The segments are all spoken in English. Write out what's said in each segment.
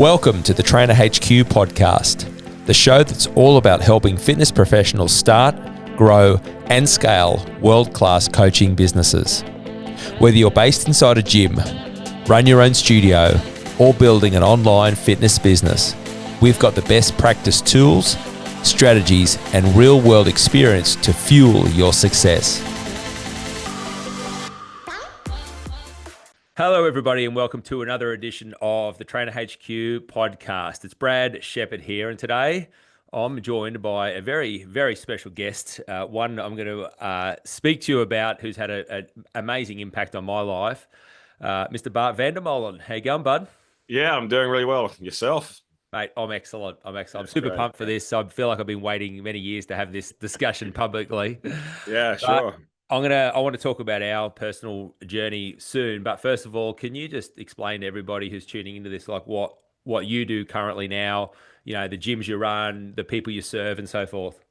Welcome to the Trainer HQ podcast, the show that's all about helping fitness professionals start, grow, and scale world-class coaching businesses. Whether you're based inside a gym, run your own studio, or building an online fitness business, we've got the best practice tools, strategies, and real-world experience to fuel your success. Hello, everybody, and welcome to another edition of the Trainer HQ podcast. It's Brad Shepherd here, and today I'm joined by a very, very special guest, one I'm going to speak to you about who's had an amazing impact on my life, Mr. Bart Van Der Molen. How you going, bud? Yeah, I'm doing really well. Yourself? Mate, I'm excellent. I'm super pumped for this. I feel like I've been waiting many years to have this discussion publicly. Yeah, sure. I want to talk about our personal journey soon, but first of all, can you just explain to everybody who's tuning into this, like what you do currently now, you know, the gyms you run, the people you serve, and so forth?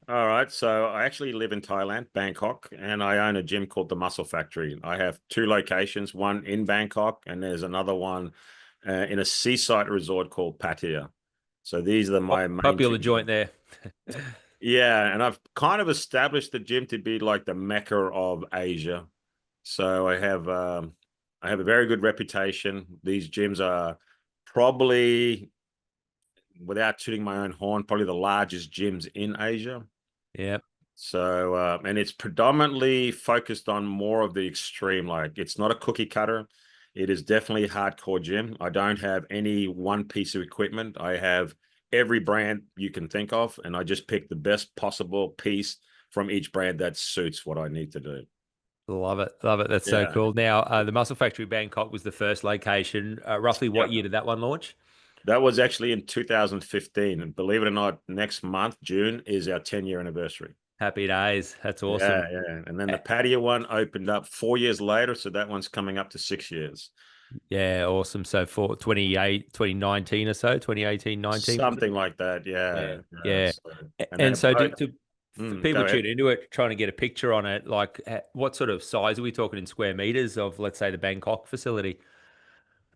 All right. So I actually live in Thailand, Bangkok, and I own a gym called the Muscle Factory. I have two locations, one in Bangkok, and there's another one in a seaside resort called Pattaya. So these are my main Popular gyms. joint there. Yeah, and I've kind of established the gym to be like the Mecca of Asia. So I have a very good reputation. These gyms are probably, without tooting my own horn, probably the largest gyms in Asia. Yeah. So and it's predominantly focused on more of the extreme. Like, it's not a cookie cutter. It is definitely a hardcore gym. I don't have any one piece of equipment. I have every brand you can think of, and I just pick the best possible piece from each brand that suits what I need to do. Love it. Love it. That's so cool. Now, the Muscle Factory Bangkok was the first location. Roughly what year did that one launch? That was actually in 2015. And believe it or not, next month, June, is our 10-year anniversary. Happy days. That's awesome. Yeah. And then the Pattaya one opened up 4 years later. So that one's coming up to 6 years. Yeah, awesome. So for 2019 or so, 2018, 19? Something like that. Yeah. For people tuning into it, trying to get a picture on it, like what sort of size are we talking in square meters of, let's say, the Bangkok facility?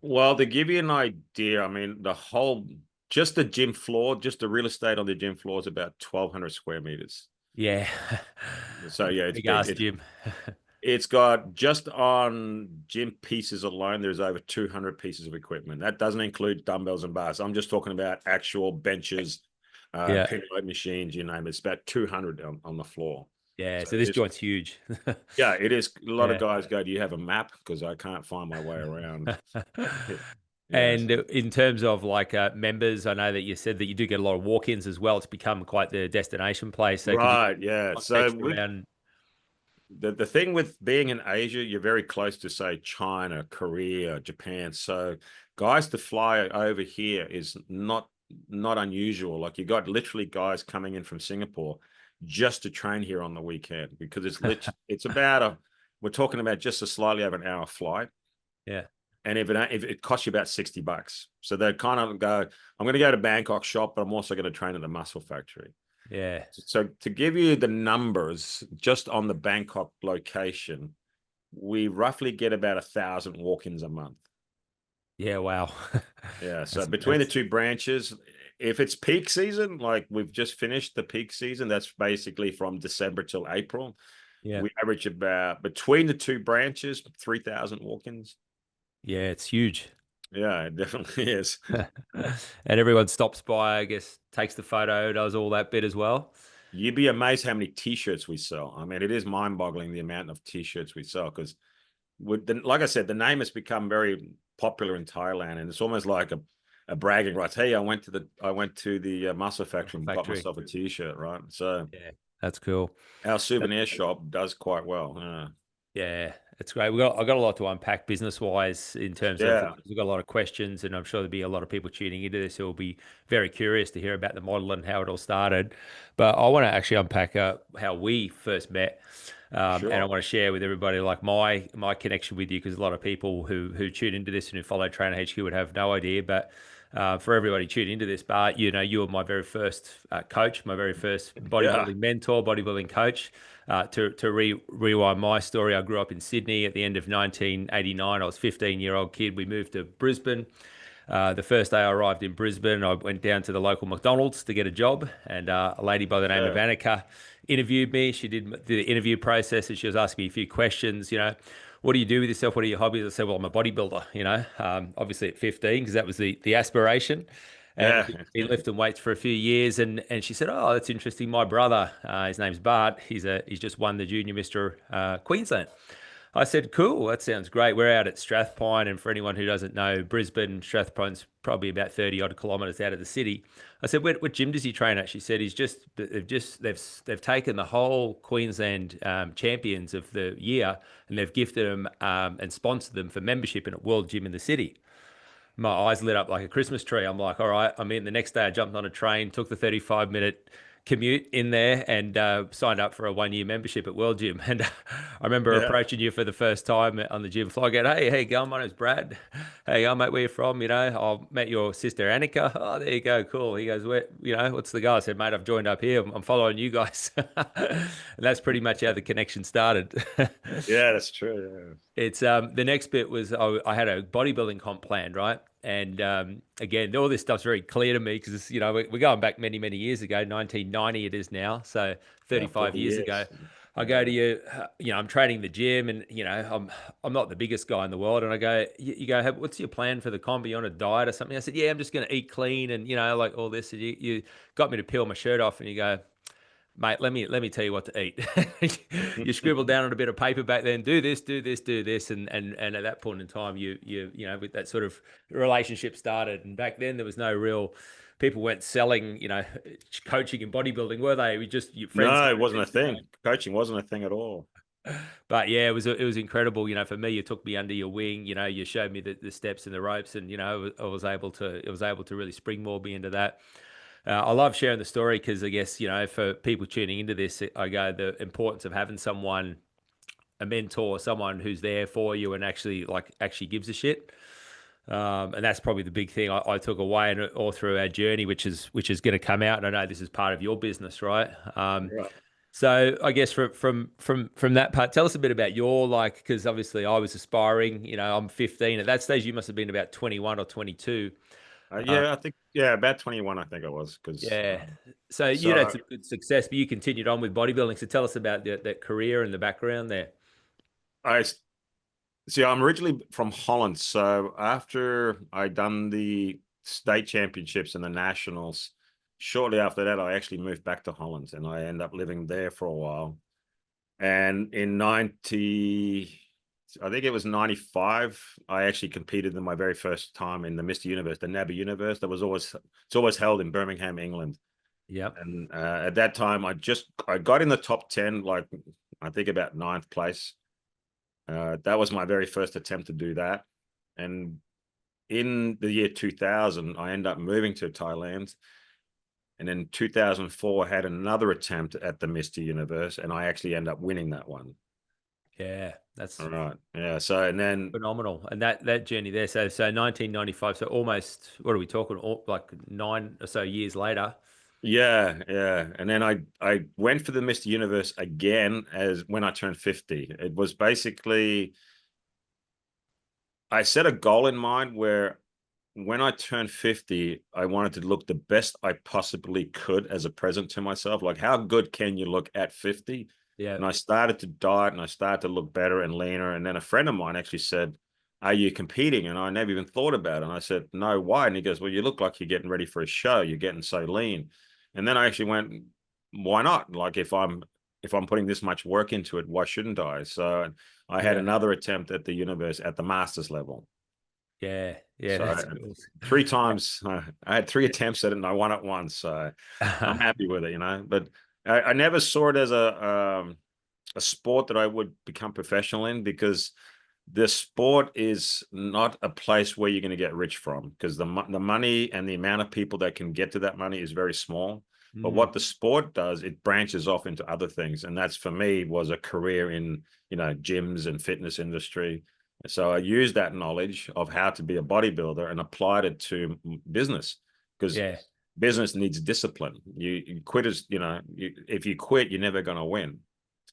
Well, to give you an idea, I mean, just the gym floor, just the real estate on the gym floor is about 1,200 square meters. Yeah. So yeah, it's big ass gym. It's got, just on gym pieces alone, there's over 200 pieces of equipment. That doesn't include dumbbells and bars. I'm just talking about actual benches, pin load machines, you name it. It's about 200 on the floor. Yeah, so this joint's huge. Yeah, it is. A lot of guys go, "Do you have a map?" Because I can't find my way around. And in terms of like members, I know that you said that you do get a lot of walk-ins as well. It's become quite the destination place. So right, yeah. So the thing with being in Asia, you're very close to, say, China, Korea, Japan. So guys to fly over here is not unusual. Like, you got literally guys coming in from Singapore just to train here on the weekend, because it's about we're talking about just a slightly over an hour flight. Yeah. And if it costs you about $60, so they kind of go, I'm going to go to Bangkok shop, but I'm also going to train at the Muscle Factory. Yeah. So to give you the numbers, just on the Bangkok location, we roughly get about 1,000 walk-ins a month. Yeah. Wow. Yeah. So between the two branches, if it's peak season, like we've just finished the peak season, that's basically from December till April. Yeah. We average about, between the two branches, 3,000 walk-ins. Yeah, it's huge. Yeah, it definitely is. And everyone stops by, I guess, takes the photo, does all that bit as well. You'd be amazed how many T-shirts we sell. I mean, it is mind-boggling the amount of T-shirts we sell, because, like I said, the name has become very popular in Thailand, and it's almost like a bragging rights. Hey, I went to the Muscle Factory and got myself a T-shirt, right? So yeah, that's cool. Our souvenir shop does quite well. Yeah, it's great. I got a lot to unpack business-wise in terms of, we've got a lot of questions, and I'm sure there'll be a lot of people tuning into this who will be very curious to hear about the model and how it all started. But I want to actually unpack how we first met. And I want to share with everybody like my connection with you, because a lot of people who tune into this and who follow Trainer HQ would have no idea. But for everybody tuning into this, Bart, you know, you were my very first coach, my very first bodybuilding mentor, bodybuilding coach. To rewind my story, I grew up in Sydney at the end of 1989. I was a 15-year-old kid. We moved to Brisbane. The first day I arrived in Brisbane, I went down to the local McDonald's to get a job, and a lady by the name of Yeah. Annika interviewed me. She did the interview process, and she was asking me a few questions. What do you do with yourself? What are your hobbies? I said, well, I'm a bodybuilder. Obviously at 15, because that was the aspiration. And Yeah. been lifting weights for a few years, and she said, "Oh, that's interesting. My brother, his name's Bart. He's just won the Junior Mister Queensland." I said, "Cool, that sounds great." We're out at Strathpine, and for anyone who doesn't know, Brisbane, Strathpine's probably about 30 odd kilometres out of the city. I said, "What gym does he train at?" She said, they've taken the whole Queensland champions of the year, and they've gifted them and sponsored them for membership in a world gym in the city." My eyes lit up like a Christmas tree. I'm like, all right. I mean, the next day I jumped on a train, took the 35-minute commute in there, and signed up for a 1 year membership at World Gym. And I remember Yeah. approaching you for the first time on the gym floor. I go, hey, going? My name's Brad. Hey, mate, where you from? I met your sister Annika. Oh, there you go. Cool. He goes, where, what's the guy? I said, mate, I've joined up here. I'm following you guys. And that's pretty much how the connection started. Yeah, that's true. It's the next bit was I had a bodybuilding comp planned, right? And again, all this stuff's very clear to me because we're going back many, many years ago. 1990 it is now, so Yeah. 35 40 years ago. years. I go to you, I'm training the gym, and I'm not the biggest guy in the world, and I go, you go, hey, what's your plan for the comp? Are you on a diet or something? I said, yeah, I'm just going to eat clean, and like all this. And you got me to peel my shirt off, and you go, mate, let me tell you what to eat. You scribbled down on a bit of paper back then, do this, do this, do this, and at that point in time, with that sort of relationship started. And back then, there was no real people weren't selling, coaching and bodybuilding, were they? We just your friends. No, it wasn't a thing. Coaching wasn't a thing at all. But yeah, it was incredible. For me, you took me under your wing. You showed me the steps and the ropes, and I was able to really springboard me into that. I love sharing the story because I guess, for people tuning into this, I go the importance of having someone, a mentor, someone who's there for you and actually gives a shit. And that's probably the big thing I took away and all through our journey, which is going to come out. And I know this is part of your business, right? Right. So I guess from that part, tell us a bit about your because obviously I was aspiring. I'm 15 at that stage. You must have been about 21 or 22. Yeah, I think, about 21, I think I was. Yeah. So you had So some good success, but you continued on with bodybuilding. So tell us about that career and the background there. I see, I'm originally from Holland. So after I done the state championships and the nationals, shortly after that, I actually moved back to Holland and I ended up living there for a while. And in 90, I think it was 95, I actually competed in my very first time in the Mr. Universe, the NABBY Universe. It's always held in Birmingham, England. Yep. And at that time, I got in the top 10, like I think about 9th place. That was my very first attempt to do that. And in the year 2000, I ended up moving to Thailand. And in 2004, I had another attempt at the Mr. Universe, and I actually ended up winning that one. Yeah, that's All right. Yeah. So, and then, phenomenal. And that journey there. So 1995. So almost, what are we talking? Like 9 or so years later. yeah. And then I went for the Mr. Universe again as when I turned 50. It was basically, I set a goal in mind where when I turned 50, I wanted to look the best I possibly could as a present to myself. Like, how good can you look at 50? Yeah. And I started to diet and I started to look better and leaner. And then a friend of mine actually said, are you competing? And I never even thought about it. And I said, no, why? And he goes, well, you look like you're getting ready for a show. You're getting so lean. And then I actually went, why not? Like, if I'm putting this much work into it, why shouldn't I? So I had another attempt at the universe at the master's level. Yeah. So That's cool. 3 times, I had 3 attempts at it and I won it once. So I'm happy with it, But I never saw it as a sport that I would become professional in, because the sport is not a place where you're going to get rich from, because the money and the amount of people that can get to that money is very small. But what the sport does, it branches off into other things. And that's, for me, was a career in, gyms and fitness industry. So I used that knowledge of how to be a bodybuilder and applied it to business, because business needs discipline. You quit as, if you quit, you're never going to win.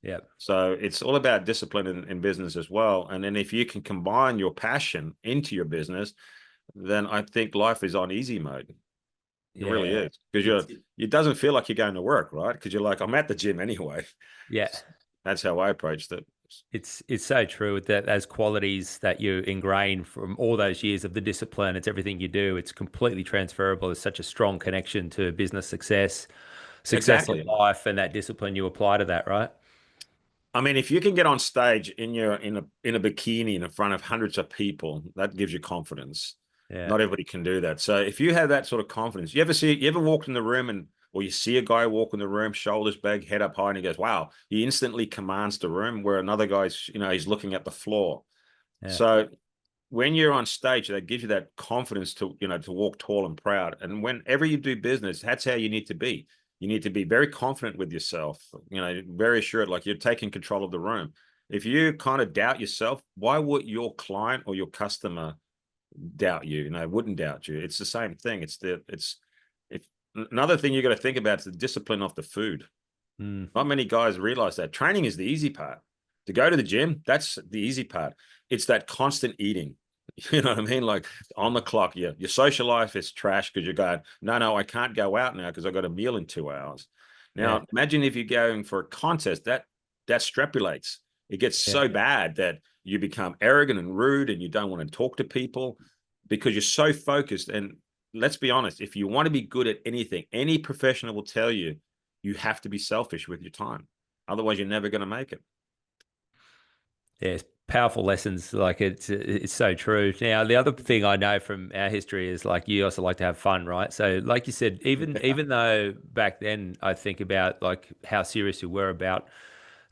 Yeah. So it's all about discipline in business as well. And then if you can combine your passion into your business, then I think life is on easy mode. It really Yeah. is, because It's it doesn't feel like you're going to work, right? Because you're like, I'm at the gym anyway. yeah. That's how I approached it. It's so true that those qualities that you ingrain from all those years of the discipline, it's everything you do. It's completely transferable. There's such a strong connection to business success, success in Exactly. life, and that discipline you apply to that, right? I mean, if you can get on stage in a bikini in front of hundreds of people, that gives you confidence. Yeah. Not everybody can do that. So if you have that sort of confidence, you ever walked in the room or you see a guy walk in the room, shoulders back, head up high, and he goes, "Wow!" He instantly commands the room. Where another guy's, he's looking at the floor. Yeah. So when you're on stage, that gives you that confidence to walk tall and proud. And whenever you do business, that's how you need to be. You need to be very confident with yourself, very assured, like you're taking control of the room. If you kind of doubt yourself, why would your client or your customer doubt you? Wouldn't doubt you. It's the same thing. If another thing you got to think about is the discipline of the food. Mm. Not many guys realize that training is the easy part. To go to the gym, that's the easy part. It's that constant eating. You know what I mean? Like on the clock, your social life is trash because you're going, no, I can't go out now because I got a meal in 2 hours. Yeah. Now, imagine if you're going for a contest that strapulates. It gets Yeah. so bad that you become arrogant and rude and you don't want to talk to people because you're so focused. And let's be honest, if you want to be good at anything, any professional will tell you, you have to be selfish with your time. Otherwise, you're never going to make it. Yes, powerful lessons. Like it's so true. Now, the other thing I know from our history is like you also like to have fun, right? So, like you said, even though back then I think about like how serious you were about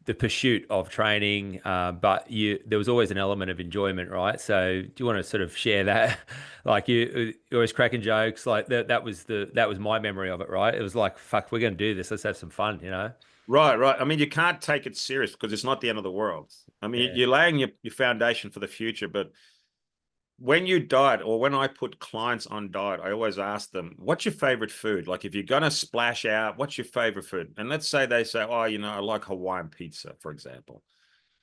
the pursuit of training, but there was always an element of enjoyment, right? So, do you want to sort of share that? Like you always cracking jokes, like that was my memory of it, right? It was like, fuck, we're gonna do this. Let's have some fun, you know? Right, right. I mean, you can't take it serious because it's not the end of the world. I mean, Yeah, you're laying your foundation for the future. But when you diet, or when I put clients on diet, I always ask them, what's your favorite food? Like if you're going to splash out, what's your favorite food? And let's say they say, oh, I like Hawaiian pizza, for example.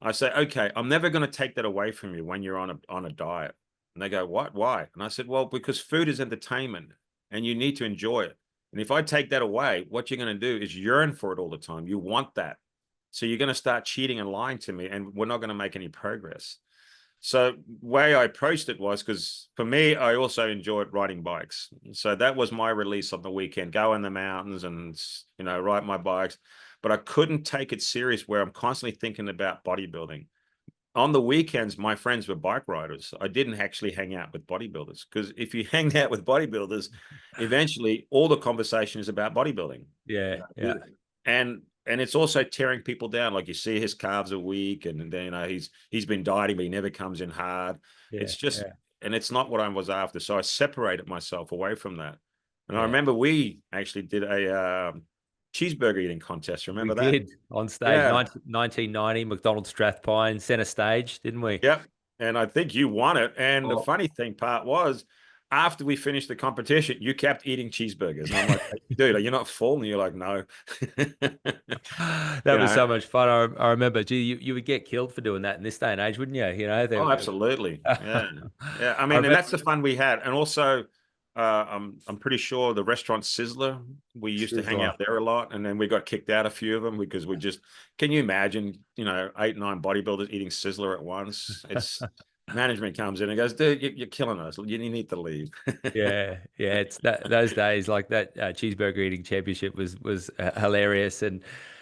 I say, okay, I'm never going to take that away from you when you're on a diet. And they go, what? Why? And I said, well, because food is entertainment and you need to enjoy it. And if I take that away, what you're going to do is yearn for it all the time. You want that. So you're going to start cheating and lying to me, and we're not going to make any progress. So way I approached it was because for me, I also enjoyed riding bikes. So that was my release on the weekend, go in the mountains and, ride my bikes. But I couldn't take it serious where I'm constantly thinking about bodybuilding. On the weekends, my friends were bike riders. I didn't actually hang out with bodybuilders because if you hang out with bodybuilders, eventually all the conversation is about bodybuilding. yeah, yeah, And it's also tearing people down. Like you see his calves are weak, and then he's been dieting, but he never comes in hard. yeah, It's just, yeah. and it's not what I was after. So I separated myself away from that. And I Yeah. remember we actually did a cheeseburger eating contest. We Remember that? did on stage, Yeah. 1990, McDonald's Strathpine, center stage, didn't we? Yep. And I think you won it. And the Oh. funny thing part was, after we finished the competition, you kept eating cheeseburgers. And I'm like, dude, are you not full? And you're like, no. That you was know, so much fun. I remember, gee, you would get killed for doing that in this day and age, wouldn't you? Oh, absolutely. Yeah. Yeah. I I mean, and remember that's the fun we had. And also, I'm pretty sure the restaurant Sizzler, we used to hang Sizzler. out there a lot. And then we got kicked out a few of them because can you imagine, 8, 9 bodybuilders eating Sizzler at once? It's management comes in and goes, dude, you're killing us. You need to leave. Yeah, yeah, it's those days like that cheeseburger eating championship was hilarious,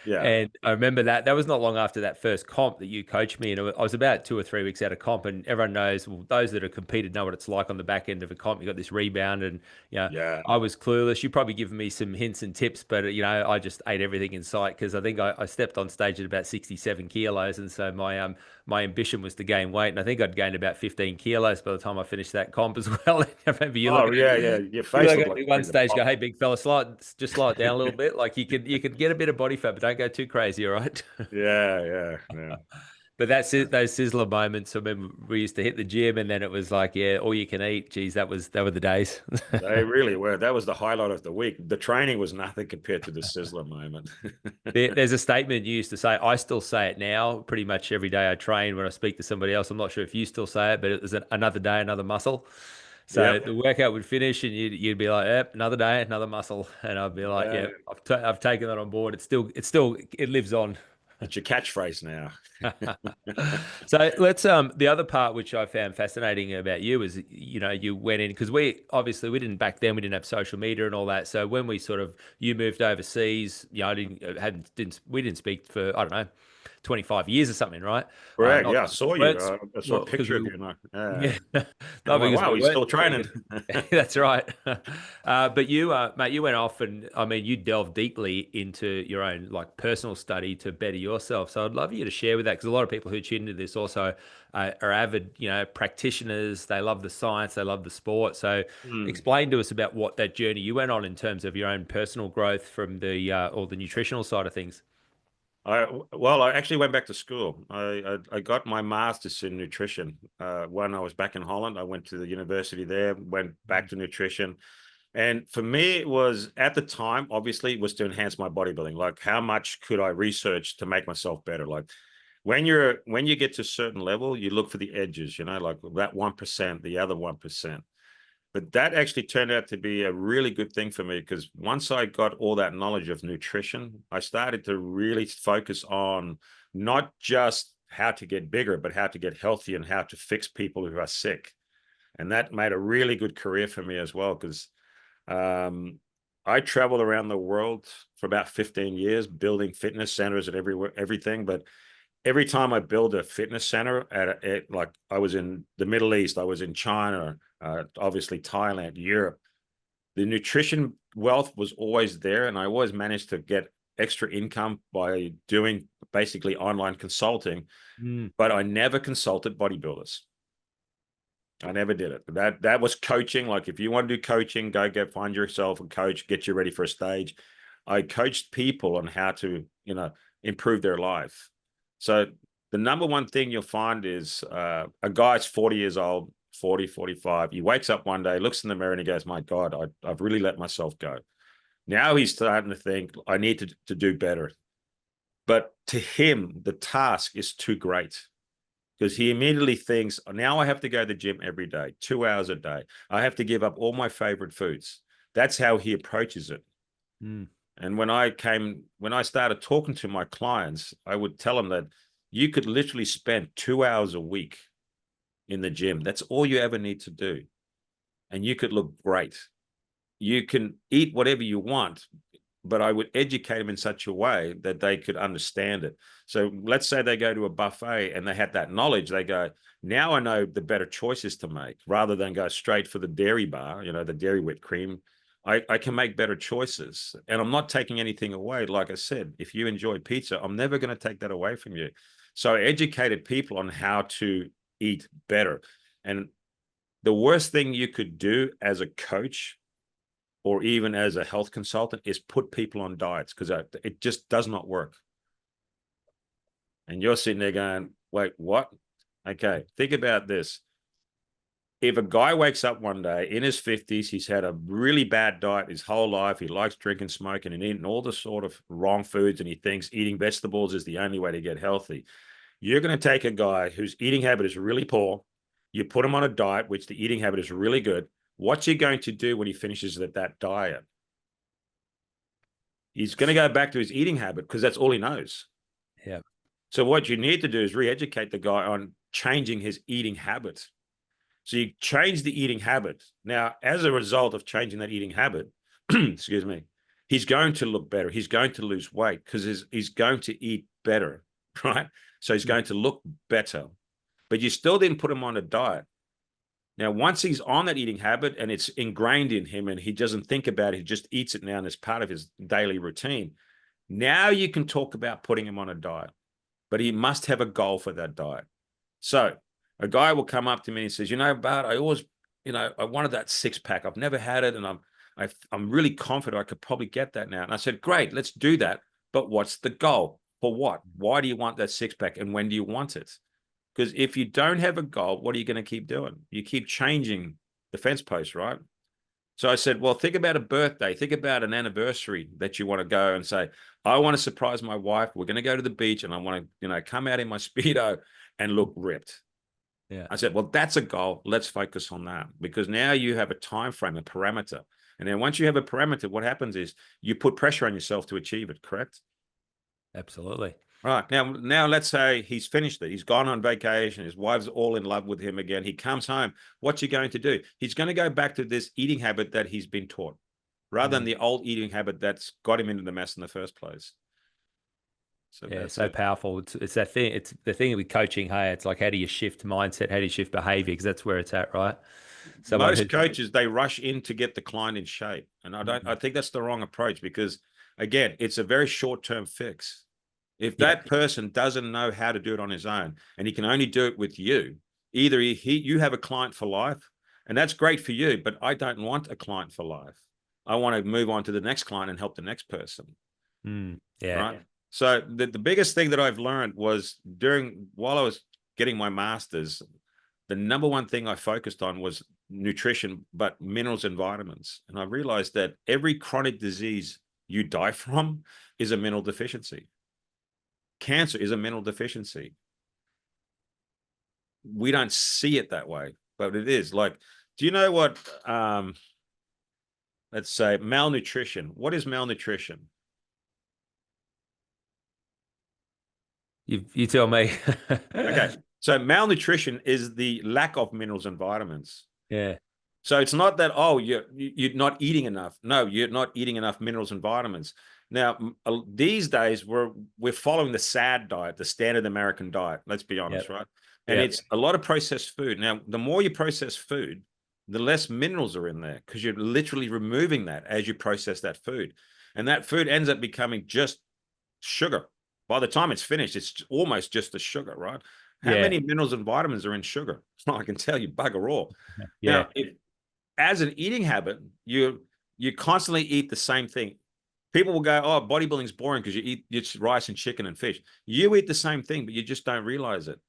Yeah. and I remember that was not long after that first comp that you coached me, and I was about 2 or 3 weeks out of comp, and everyone knows, well, those that have competed know what it's like on the back end of a comp. You got this rebound, and Yeah. I was clueless. You probably given me some hints and tips, but I just ate everything in sight because I think I stepped on stage at about 67 kilos, and so my ambition was to gain weight, and I think I'd gained about 15 kilos by the time I finished that comp as well. I remember you Oh, looking at yeah. me. Yeah. Your You face look looked at like me one ready to stage, go, pop. "Hey, big fella, just slow it down a little bit. Like you could get a bit of body fat, but don't go too crazy, all right?" Yeah. Yeah. Yeah. But that's it. Those sizzler moments. I remember we used to hit the gym, and then it was like, yeah, all you can eat. Geez, they were the days. They really were. That was the highlight of the week. The training was nothing compared to the Sizzler moment. There's a statement you used to say. I still say it now, pretty much every day I train. When I speak to somebody else, I'm not sure if you still say it, but it was another day, another muscle. So the workout would finish, and you'd be like, "Yep, another day, another muscle," and I'd be like, "Yeah, I've taken that on board. It lives on." It's your catchphrase now. So let's the other part which I found fascinating about you is you went in because we didn't back then, we didn't have social media and all that. So when you moved overseas, I we didn't speak for, I don't know, 25 years or something, right? Correct. Not Yeah, I because saw we you. weren't, I saw a well, because picture of we you. yeah, And not I'm like, because wow, we he's weren't still training. speaking. That's right. But you, mate, you went off, and I mean, you delved deeply into your own like personal study to better yourself. So I'd love you to share with that, because a lot of people who tune into this also are avid, practitioners. They love the science, they love the sport. So explain to us about what that journey you went on in terms of your own personal growth from or the nutritional side of things. I actually went back to school. I got my master's in nutrition when I was back in Holland. I went to the university there, went back to nutrition. And for me, it was, at the time, obviously, it was to enhance my bodybuilding. Like, how much could I research to make myself better? Like, when you get to a certain level, you look for the edges, like that 1%, the other 1%. But that actually turned out to be a really good thing for me, because once I got all that knowledge of nutrition, I started to really focus on not just how to get bigger, but how to get healthy and how to fix people who are sick. And that made a really good career for me as well, because I traveled around the world for about 15 years, building fitness centers and everything. But every time I build a fitness center like I was in the Middle East, I was in China, obviously Thailand, Europe, the nutrition wealth was always there. And I always managed to get extra income by doing basically online consulting, but I never consulted bodybuilders. I never did it. That was coaching. Like, if you want to do coaching, find yourself a coach, get you ready for a stage. I coached people on how to, improve their life. So the number one thing you'll find is a guy's 40 years old, 40, 45. He wakes up one day, looks in the mirror, and he goes, my God, I've really let myself go. Now he's starting to think, I need to do better. But to him, the task is too great, because he immediately thinks, now I have to go to the gym every day, 2 hours a day. I have to give up all my favorite foods. That's how he approaches it. And when I started talking to my clients, I would tell them that you could literally spend 2 hours a week in the gym. That's all you ever need to do. And you could look great. You can eat whatever you want, but I would educate them in such a way that they could understand it. So let's say they go to a buffet and they had that knowledge. They go, now I know the better choices to make, rather than go straight for the dairy bar, the dairy whipped cream. I can make better choices, and I'm not taking anything away. Like I said, if you enjoy pizza, I'm never going to take that away from you. So I educated people on how to eat better. And the worst thing you could do as a coach, or even as a health consultant, is put people on diets, because it just does not work. And you're sitting there going, wait, what? Okay, think about this. If a guy wakes up one day in his 50s, he's had a really bad diet his whole life, he likes drinking, smoking, and eating all the sort of wrong foods, and he thinks eating vegetables is the only way to get healthy. You're going to take a guy whose eating habit is really poor, you put him on a diet, which the eating habit is really good. What's he going to do when he finishes that diet? He's going to go back to his eating habit, because that's all he knows. Yeah. So what you need to do is re-educate the guy on changing his eating habit. So you change the eating habit. Now, as a result of changing that eating habit, excuse me, he's going to look better. He's going to lose weight, because he's going to eat better, right? So he's going to look better. But you still didn't put him on a diet. Now, once he's on that eating habit and it's ingrained in him and he doesn't think about it, he just eats it now and it's part of his daily routine. Now you can talk about putting him on a diet, but he must have a goal for that diet. So a guy will come up to me and says, Bart, I always, I wanted that 6-pack. I've never had it. And I'm really confident I could probably get that now. And I said, great, let's do that. But what's the goal? For what? Why do you want that 6-pack? And when do you want it? Because if you don't have a goal, what are you going to keep doing? You keep changing the fence post, right? So I said, well, think about a birthday. Think about an anniversary that you want to go and say, I want to surprise my wife. We're going to go to the beach and I want to, come out in my Speedo and look ripped. Yeah. I said, well, that's a goal. Let's focus on that, because now you have a time frame, a parameter. And then once you have a parameter, what happens is you put pressure on yourself to achieve it, correct? Absolutely. Right. Now let's say he's finished it. He's gone on vacation. His wife's all in love with him again. He comes home. What's he going to do? He's going to go back to this eating habit that he's been taught, rather than the old eating habit that's got him into the mess in the first place. So Yeah, that's so it. powerful. It's that thing. It's the thing with coaching. Hey, it's like, how do you shift mindset? How do you shift behavior? Because that's where it's at, right? Someone Most who's coaches, they rush in to get the client in shape. And I think that's the wrong approach, because again, it's a very short-term fix. If yeah, that person doesn't know how to do it on his own, and he can only do it with you, either you have a client for life, and that's great for you, but I don't want a client for life. I want to move on to the next client and help the next person. yeah, Right. So the biggest thing that I've learned was while I was getting my master's, the number one thing I focused on was nutrition, but minerals and vitamins. And I realized that every chronic disease you die from is a mineral deficiency. Cancer is a mineral deficiency. We don't see it that way, but it is. Like, do you know what, let's say malnutrition? What is malnutrition? you tell me. Okay. So malnutrition is the lack of minerals and vitamins. Yeah, So it's not that, oh, you're not eating enough. No, you're not eating enough minerals and vitamins. Now, these days we're following the SAD diet, the standard American diet. Let's be honest, right? And yeah, it's a lot of processed food. Now, the more you process food, the less minerals are in there, because you're literally removing that as you process that food. And that food ends up becoming just sugar. By the time it's finished, it's almost just a sugar, right? How yeah, many minerals and vitamins are in sugar? I can tell you, bugger all. yeah, Now, as an eating habit, you constantly eat the same thing. People will go, "Oh, bodybuilding's boring because you eat it's rice and chicken and fish." You eat the same thing, but you just don't realize it.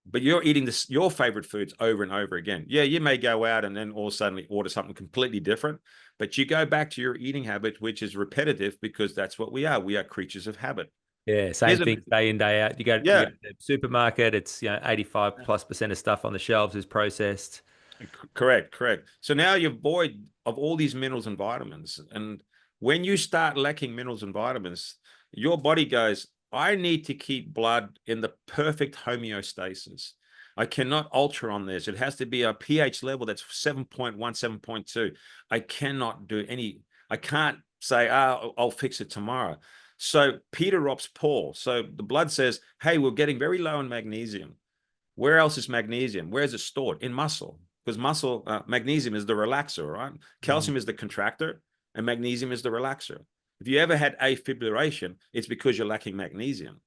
But you're eating your favorite foods over and over again. Yeah, you may go out and then all of a sudden order something completely different, but you go back to your eating habit, which is repetitive, because that's what we are. We are creatures of habit. yeah. Same Here's a thing day in, day out. You go Yeah, to the supermarket, it's 85+% of stuff on the shelves is processed. correct. So now you're void of all these minerals and vitamins. And when you start lacking minerals and vitamins, your body goes, I need to keep blood in the perfect homeostasis. I cannot alter on this. It has to be a pH level that's 7.1, 7.2. I cannot do I can't say, I'll fix it tomorrow. So Peter robs Paul. So the blood says, hey, we're getting very low in magnesium. Where else is magnesium? Where is it stored? In muscle, because magnesium is the relaxer, right? Calcium is the contractor, and magnesium is the relaxer. If you ever had afibrillation, it's because you're lacking magnesium,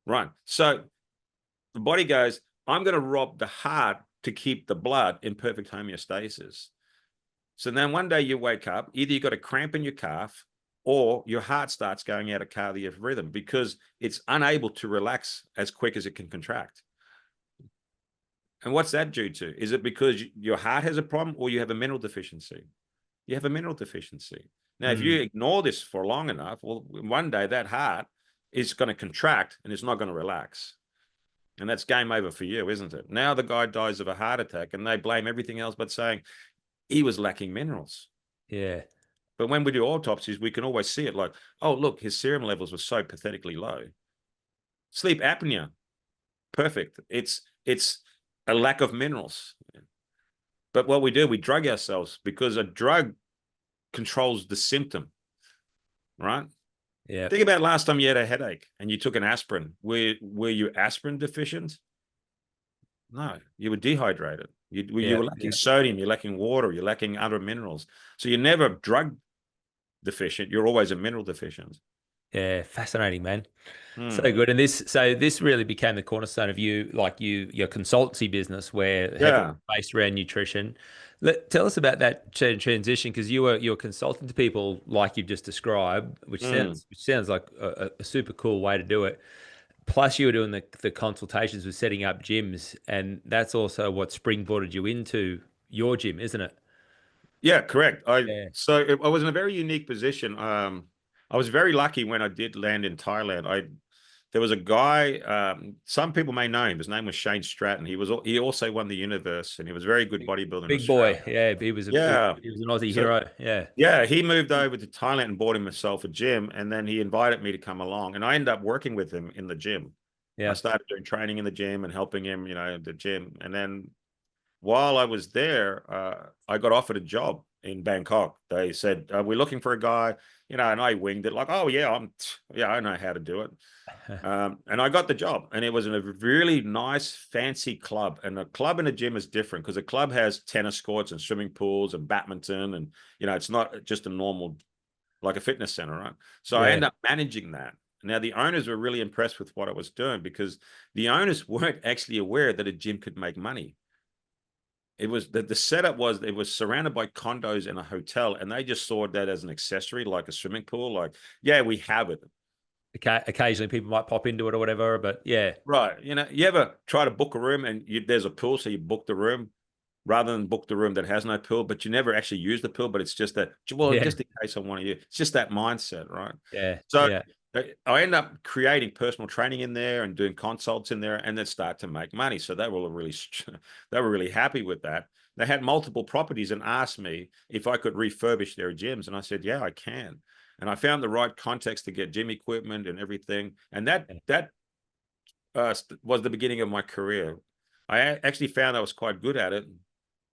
right? So the body goes, I'm going to rob the heart to keep the blood in perfect homeostasis. So then one day you wake up, either you got a cramp in your calf, or your heart starts going out of cardiac rhythm because it's unable to relax as quick as it can contract. And what's that due to? Is it because your heart has a problem, or you have a mineral deficiency? You have a mineral deficiency. Now, if you ignore this for long enough, well, one day that heart is going to contract and it's not going to relax. And that's game over for you, isn't it? Now the guy dies of a heart attack and they blame everything else but saying he was lacking minerals. Yeah, But when we do autopsies, we can always see it like, oh, look, his serum levels were so pathetically low. Sleep apnea, perfect. It's a lack of minerals. But what we do, we drug ourselves, because a drug controls the symptom, right? yeah, Think about last time you had a headache and you took an aspirin. Were you aspirin deficient? No, you were dehydrated. You yeah, were lacking sodium, you're lacking water, you're lacking other minerals. So you're never drug deficient. You're always a mineral deficient. yeah. Fascinating, man. So Hmm. good. And this really became the cornerstone of your consultancy business, where heavily Yeah. based around nutrition. Tell us about that transition, because you were consulting to people like you've just described, Hmm. which sounds like a super cool way to do it. Plus, you were doing the consultations with setting up gyms, and that's also what springboarded you into your gym, isn't it? Yeah, correct. Yeah. I was in a very unique position. I was very lucky when I did land in Thailand. there was a guy, some people may know him. His name was Shane Stratton. He also won the universe, and he was a very good bodybuilder in Big boy. Australia. Yeah, he was Yeah. he was an Aussie So hero. Yeah. yeah, he moved over to Thailand and bought himself a gym, and then he invited me to come along, and I ended up working with him in the gym. I Yeah. started doing training in the gym and helping him, at the gym. And then while I was there, I got offered a job in Bangkok. They said, "We're looking for a guy," and I winged it like, "Oh yeah, I know how to do it." And I got the job, and it was in a really nice, fancy club. And a club and a gym is different because a club has tennis courts and swimming pools and badminton, and it's not just a normal like a fitness center, right? So I Yeah. end up managing that. Now the owners were really impressed with what I was doing because the owners weren't actually aware that a gym could make money. It was the setup was it was surrounded by condos and a hotel, and they just saw that as an accessory, like a swimming pool. Like, yeah, we have it. Occasionally people might pop into it or whatever, but yeah. Right. You ever try to book a room and there's a pool, so you book the room rather than book the room that has no pool, but you never actually use the pool, but it's just that, well, Yeah. just in case I want to use, it's just that mindset, right? Yeah. So Yeah. I end up creating personal training in there and doing consults in there, and then start to make money. So they were really, they were really happy with that. They had multiple properties and asked me if I could refurbish their gyms, and I said, yeah, I can. And I found the right context to get gym equipment and everything, and that was the beginning of my career. I actually found I was quite good at it,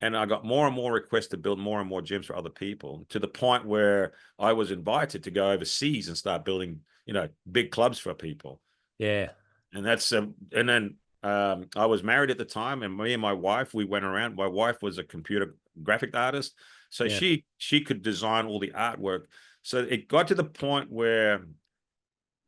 and I got more and more requests to build more and more gyms for other people, to the point where I was invited to go overseas and start building, big clubs for people. Yeah. And then I was married at the time, and me and my wife, we went around. My wife was a computer graphic artist, so Yeah. she could design all the artwork. So it got to the point where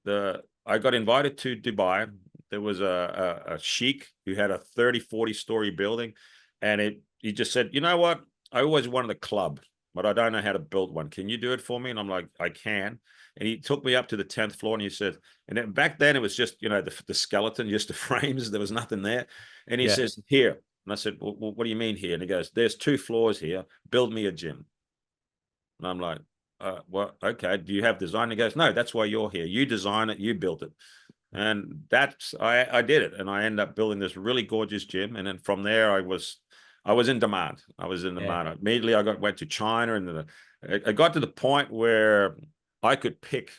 I got invited to Dubai. There was a sheik who had a 30, 40-story building, and he just said, you know what? I always wanted a club, but I don't know how to build one. Can you do it for me? And I'm like, I can. And he took me up to the 10th floor, and he said, and then back then it was just, the skeleton, just the frames. There was nothing there. And he Yeah. says, here. And I said, well, what do you mean here? And he goes, there's 2 floors here. Build me a gym. And I'm like, well, okay. Do you have design? He goes, no, that's why you're here. You design it, you build it. And I did it, and I ended up building this really gorgeous gym. And then from there, I was in demand. I was in Yeah. demand. Immediately, I went to China, and I got to the point where I could pick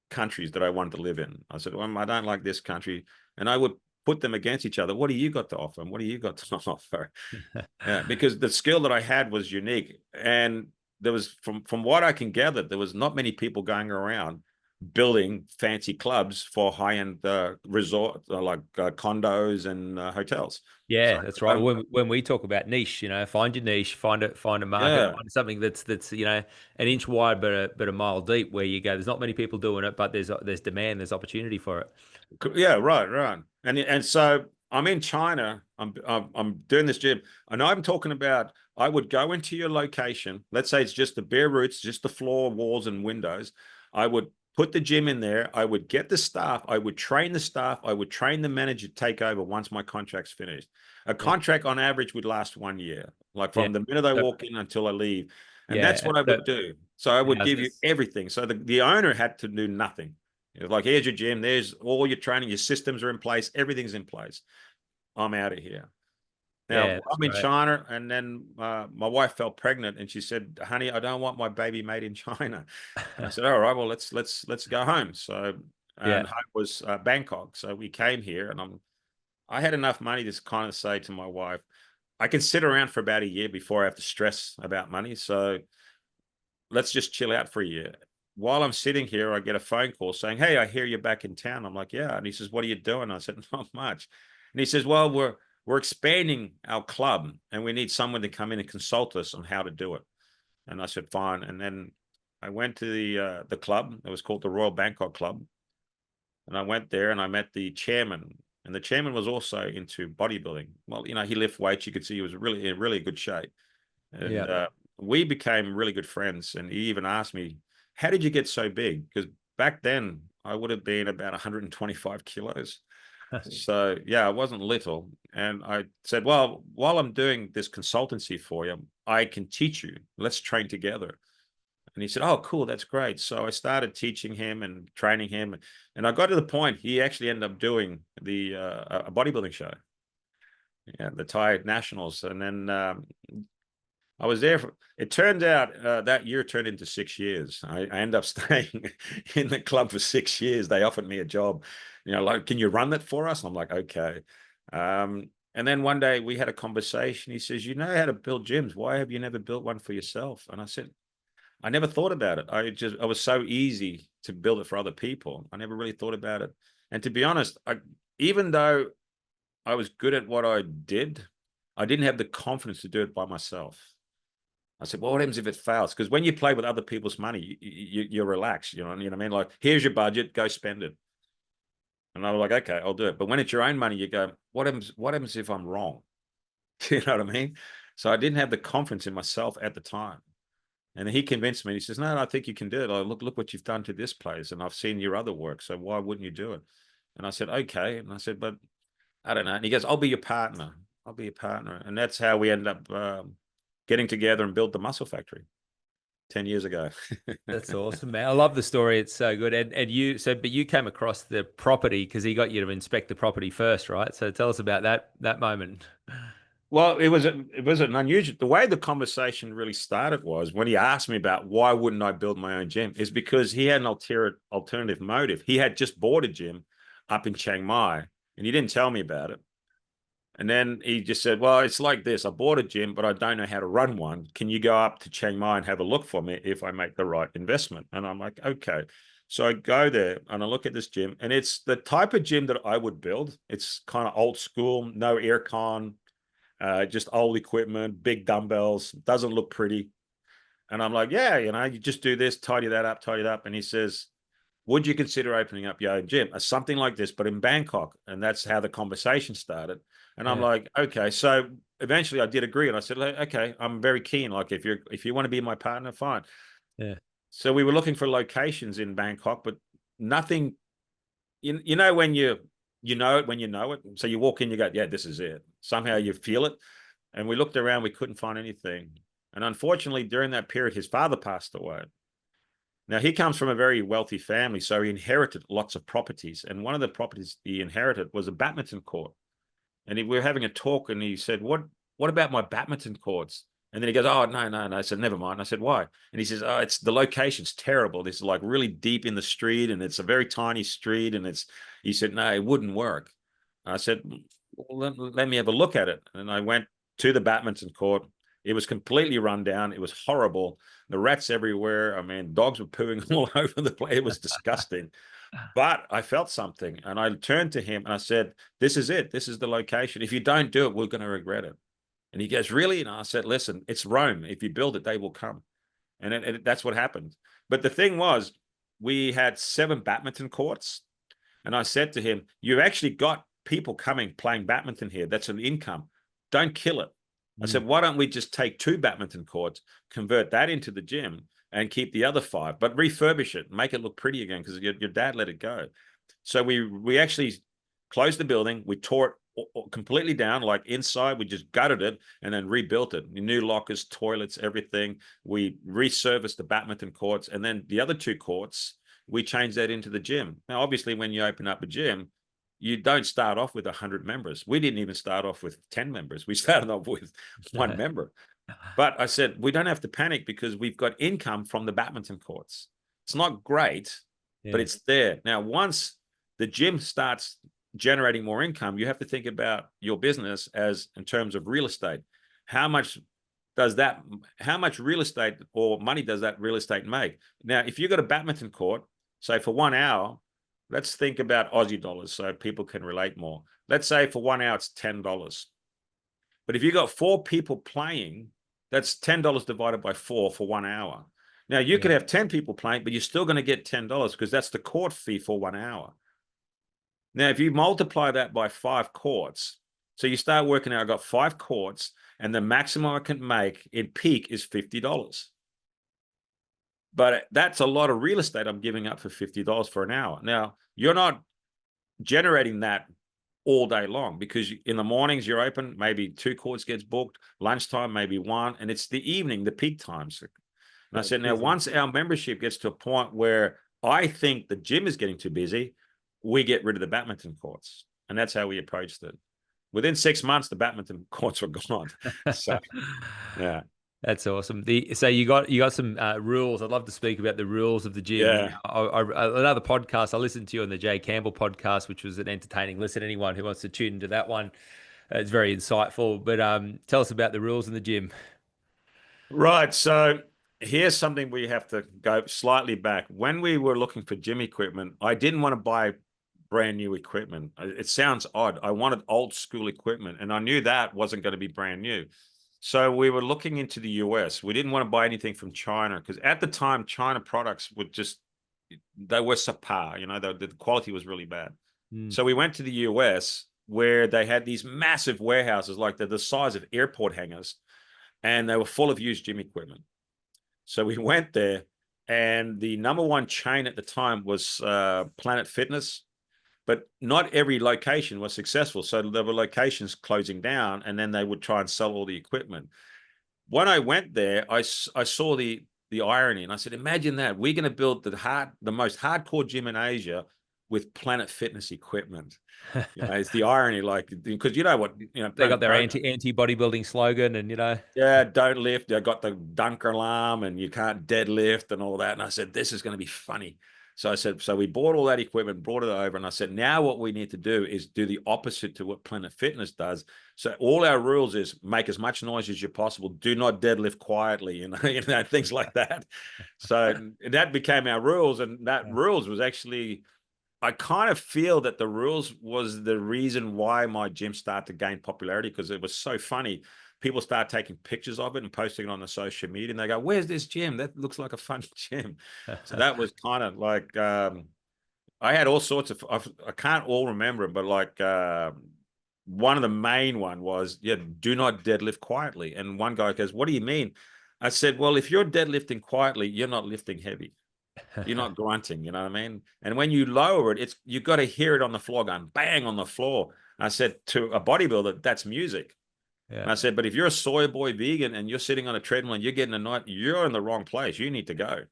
countries that I wanted to live in. I said, well, I don't like this country, and I would put them against each other. What do you got to offer? And what do you got to offer? Because the skill that I had was unique, and there was, from what I can gather, there was not many people going around building fancy clubs for high-end resort like condos and hotels. Yeah, So that's right. When we talk about niche, find your niche, find a market, yeah, find something that's an inch wide but a mile deep, where you go, there's not many people doing it, but there's demand, there's opportunity for it. yeah, right. And so I'm in China. I'm doing this gym, and I'm talking about, I would go into your location. Let's say it's just the bare roots, just the floor, walls, and windows. I would put the gym in there. I would get the staff. I would train the staff. I would train the manager to take over once my contract's finished. A Yeah. contract on average would last 1 year, like Yeah. from the minute I So, walk in until I leave. And yeah. that's what I So, would do. So I would how's give you this? everything. So the owner had to do nothing. It was like, here's your gym. There's all your training. Your systems are in place. Everything's in place. I'm out of here. Yeah, Now, that's I'm in great. China, and then my wife fell pregnant, and she said, "Honey, I don't want my baby made in China." And I said, "All right, well, let's go home." So, Yeah. and home was Bangkok. So we came here, and I had enough money to kind of say to my wife, "I can sit around for about a year before I have to stress about money. So let's just chill out for a year." While I'm sitting here, I get a phone call saying, "Hey, I hear you're back in town." I'm like, "Yeah." And he says, "What are you doing?" I said, "Not much." And he says, "Well, we're expanding our club, and we need someone to come in and consult us on how to do it." And I said, "Fine." And then I went to the club. It was called the Royal Bangkok Club, and I went there and I met the chairman. And the chairman was also into bodybuilding. Well, he lifted weights. You could see he was really in really good shape. And Yeah. we became really good friends. And he even asked me, how did you get so big? Because back then I would have been about 125 kilos. So yeah, I wasn't little. And I said, well, while I'm doing this consultancy for you, I can teach you. Let's train together. And he said, oh, cool, that's great. So I started teaching him and training him. And I got to the point, he actually ended up doing a bodybuilding show, yeah, the Thai Nationals. And then I was there. It turned out that year turned into 6 years. I ended up staying in the club for 6 years. They offered me a job, like, can you run that for us? I'm like, okay. And then one day we had a conversation. He says, you know how to build gyms. Why have you never built one for yourself? And I said, I never thought about it. I was so easy to build it for other people. I never really thought about it. And to be honest, even though I was good at what I did, I didn't have the confidence to do it by myself. I said, well, what happens if it fails? Because when you play with other people's money, you're relaxed. You know what I mean? Like, here's your budget, go spend it. And I was like, okay, I'll do it. But when it's your own money, you go, what happens if I'm wrong? You know what I mean? So I didn't have the confidence in myself at the time. And he convinced me. He says, no, I think you can do it. Look what you've done to this place. And I've seen your other work. So why wouldn't you do it? And I said, okay. And I said, but I don't know. And he goes, I'll be your partner. I'll be your partner. And that's how we end up getting together and build the Muscle Factory 10 years ago. That's awesome, man. I love the story. It's so good. And but you came across the property because he got you to inspect the property first, right? So tell us about that moment. Well, it was an unusual. The way the conversation really started was when he asked me about why wouldn't I build my own gym, is because he had an alternative motive. He had just bought a gym up in Chiang Mai, and he didn't tell me about it. And then he just said, well, it's like this. I bought a gym, but I don't know how to run one. Can you go up to Chiang Mai and have a look for me if I make the right investment? And I'm like, okay. So I go there and I look at this gym, and it's the type of gym that I would build. It's kind of old school, no aircon, just old equipment, big dumbbells, doesn't look pretty. And I'm like, yeah, you just do this, tidy that up, tidy it up. And he says, would you consider opening up your own gym? Something like this, but in Bangkok. And that's how the conversation started. And I'm like, okay. So eventually I did agree. And I said, okay, I'm very keen. Like, if you want to be my partner, fine. Yeah. So we were looking for locations in Bangkok, but nothing, you know, when you know it when you know it. So you walk in, you go, yeah, this is it. Somehow you feel it. And we looked around, we couldn't find anything. And unfortunately, during that period, his father passed away. Now, he comes from a very wealthy family, so he inherited lots of properties. And one of the properties he inherited was a badminton court. And we were having a talk, and he said, what about my badminton courts? And then he goes, oh, no. I said, never mind. I said, why? And he says, oh, it's the location's terrible. This is like really deep in the street, and it's a very tiny street. And he said, no, it wouldn't work. I said, well, let me have a look at it. And I went to the badminton court. It was completely run down. It was horrible. The rats everywhere. I mean, dogs were pooing all over the place. It was disgusting. But I felt something, and I turned to him and I said, this is it. This is the location. If you don't do it, we're going to regret it. And he goes, really? And I said, listen, it's Rome. If you build it, they will come. And that's what happened. But the thing was, we had 7 badminton courts. And I said to him, you've actually got people coming playing badminton here. That's an income. Don't kill it. I said, why don't we just take 2 badminton courts, convert that into the gym, and keep the other 5, but refurbish it, make it look pretty again, because your dad let it go. So we actually closed the building. We tore it completely down, like inside. We just gutted it and then rebuilt it. New lockers, toilets, everything. We resurfaced the badminton courts, and then the other 2 courts, we changed that into the gym. Now, obviously, when you open up a gym, you don't start off with 100 members. We didn't even start off with 10 members. We started off with 1 member. But I said, we don't have to panic because we've got income from the badminton courts. It's not great, but it's there. Now, once the gym starts generating more income, you have to think about your business as in terms of real estate. How much real estate or money does that real estate make? Now, if you've got a badminton court, say for 1 hour, let's think about Aussie dollars so people can relate more. Let's say for 1 hour, it's $10. But if you got 4 people playing, that's $10 divided by 4 for 1 hour. Now, you could have 10 people playing, but you're still going to get $10 because that's the court fee for 1 hour. Now, if you multiply that by 5 courts, so you start working out, I've got 5 courts, and the maximum I can make in peak is $50. But that's a lot of real estate I'm giving up for $50 for an hour. Now, you're not generating that all day long, because in the mornings you're open, maybe 2 courts gets booked, lunchtime maybe 1, and it's the evening, the peak times. And I said, now, once our membership gets to a point where I think the gym is getting too busy, we get rid of the badminton courts. And that's how we approached it. Within 6 months, the badminton courts were gone. So, yeah. That's awesome. So you got some rules. I'd love to speak about the rules of the gym. Yeah. Another podcast I listened to on the Jay Campbell podcast, which was an entertaining listen. Anyone who wants to tune into that one, it's very insightful. But tell us about the rules in the gym. Right. So here's something we have to go slightly back. When we were looking for gym equipment, I didn't want to buy brand new equipment. It sounds odd. I wanted old school equipment, and I knew that wasn't going to be brand new. So we were looking into the US. We didn't want to buy anything from China because at the time, China products would they were subpar, the quality was really bad. So we went to the US where they had these massive warehouses, like they're the size of airport hangars, and they were full of used gym equipment. So we went there, and the number one chain at the time was Planet Fitness. But not every location was successful. So there were locations closing down, and then they would try and sell all the equipment. When I went there, I saw the irony, and I said, imagine that. We're going to build the most hardcore gym in Asia with Planet Fitness equipment. It's the irony, because you know what, they got their anti bodybuilding slogan, and yeah, don't lift. They got the dunker alarm, and you can't deadlift and all that. And I said, this is going to be funny. So I said, so we bought all that equipment, brought it over, and I said, now what we need to do is do the opposite to what Planet Fitness does. So all our rules is make as much noise as you possible. Do not deadlift quietly, things like that. So that became our rules, and that rules was actually, I kind of feel that the rules was the reason why my gym started to gain popularity, because it was so funny. People start taking pictures of it and posting it on the social media, and they go, where's this gym? That looks like a fun gym. So that was kind of like, I had all sorts of, I can't all remember it, but one of the main one was, do not deadlift quietly. And one guy goes, what do you mean? I said, well, if you're deadlifting quietly, you're not lifting heavy. You're not grunting, you know what I mean? And when you lower it, you've got to hear it on the floor going bang on the floor. I said, to a bodybuilder, that's music. Yeah. And I said, but if you're a soy boy vegan and you're sitting on a treadmill and you're getting a night, you're in the wrong place. You need to go.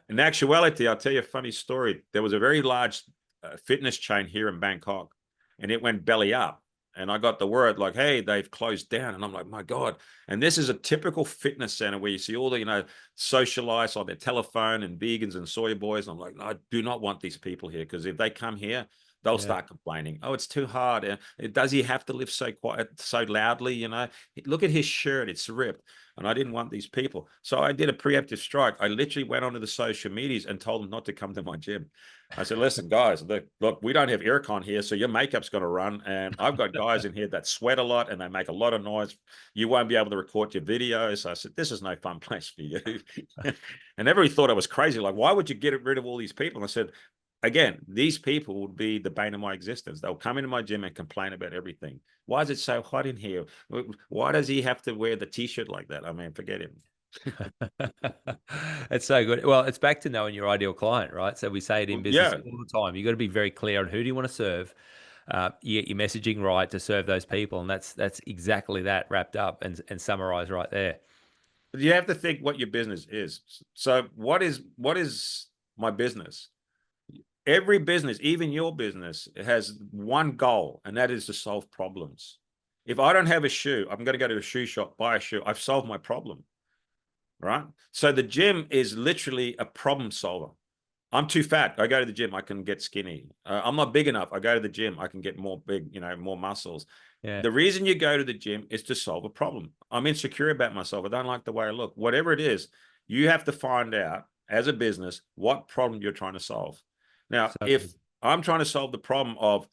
In actuality, I'll tell you a funny story. There was a very large fitness chain here in Bangkok, and it went belly up. And I got the word like, hey, they've closed down. And I'm like, my God. And this is a typical fitness center where you see all the, socialites on their telephone and vegans and soy boys. And I'm like, no, I do not want these people here, because if they come here, they'll start complaining. Oh, it's too hard. Does he have to lift so quiet, so loudly? Look at his shirt; it's ripped. And I didn't want these people, so I did a preemptive strike. I literally went onto the social medias and told them not to come to my gym. I said, "Listen, guys, look, we don't have aircon here, so your makeup's going to run, and I've got guys in here that sweat a lot and they make a lot of noise. You won't be able to record your videos." I said, "This is no fun place for you." And everybody thought I was crazy. Like, why would you get rid of all these people? And I said, again, these people would be the bane of my existence. They'll come into my gym and complain about everything. Why is it so hot in here? Why does he have to wear the t-shirt like that? I mean, forget him. It's so good. Well, it's back to knowing your ideal client, right? So we say it in business all the time. You got to be very clear on who do you want to serve. You get your messaging right to serve those people, and that's exactly that wrapped up and summarized right there. You have to think what your business is. So what is my business? Every business, even your business, has one goal, and that is to solve problems. If I don't have a shoe, I'm going to go to a shoe shop, buy a shoe. I've solved my problem, right? So the gym is literally a problem solver. I'm too fat. I go to the gym, I can get skinny. I'm not big enough. I go to the gym, I can get more big, more muscles. Yeah. The reason you go to the gym is to solve a problem. I'm insecure about myself. I don't like the way I look. Whatever it is, you have to find out as a business what problem you're trying to solve. Now, if I'm trying to solve the problem of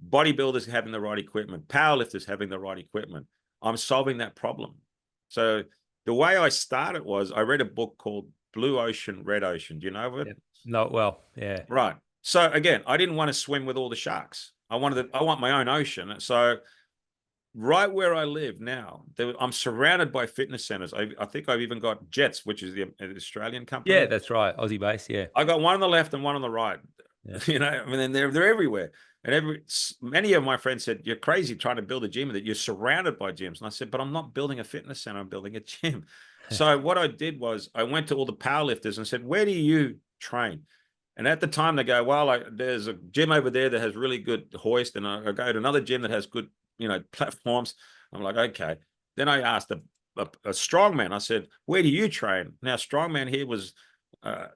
bodybuilders having the right equipment, powerlifters having the right equipment, I'm solving that problem. So the way I started was I read a book called Blue Ocean, Red Ocean. Do you know of it? Yeah. No, well, yeah. Right. So again, I didn't want to swim with all the sharks. I want my own ocean. So right where I live now, I'm surrounded by fitness centers. I think I've even got Jets, which is the Australian company. Yeah, that's right. Aussie base. Yeah. I got one on the left and one on the right. Yeah. I mean, they're everywhere. And many of my friends said, you're crazy trying to build a gym that you're surrounded by gyms. And I said, but I'm not building a fitness center. I'm building a gym. So what I did was I went to all the powerlifters and said, where do you train? And at the time they go, well, there's a gym over there that has really good hoist. And I go to another gym that has good, platforms. I'm like, okay. Then I asked a strongman, I said, where do you train? Now, strongman here was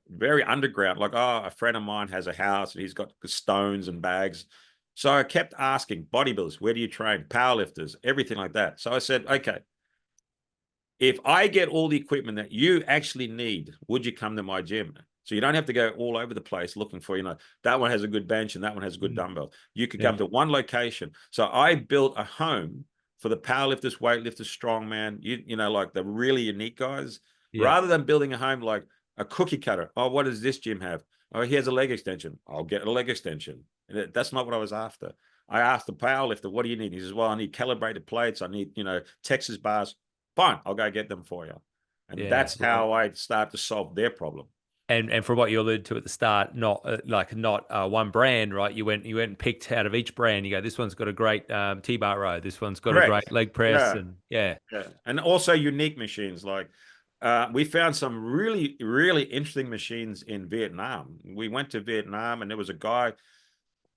very underground. Like, oh, a friend of mine has a house and he's got stones and bags. So I kept asking bodybuilders, where do you train? Powerlifters, everything like that. So I said, okay, if I get all the equipment that you actually need, would you come to my gym? So you don't have to go all over the place looking for, that one has a good bench and that one has a good dumbbell. You could come to one location. So I built a home for the powerlifters, weightlifters, strongman, like the really unique guys, rather than building a home like a cookie cutter. Oh, what does this gym have? Oh, he has a leg extension. I'll get a leg extension. And that's not what I was after. I asked the powerlifter, what do you need? He says, well, I need calibrated plates. I need, Texas bars. Fine, I'll go get them for you. And that's how I start to solve their problem. And from what you alluded to at the start, not one brand, right? You went and picked out of each brand. You go, this one's got a great T-bar row. This one's got a great leg press, and also unique machines. Like we found some really, really interesting machines in Vietnam. We went to Vietnam, and there was a guy.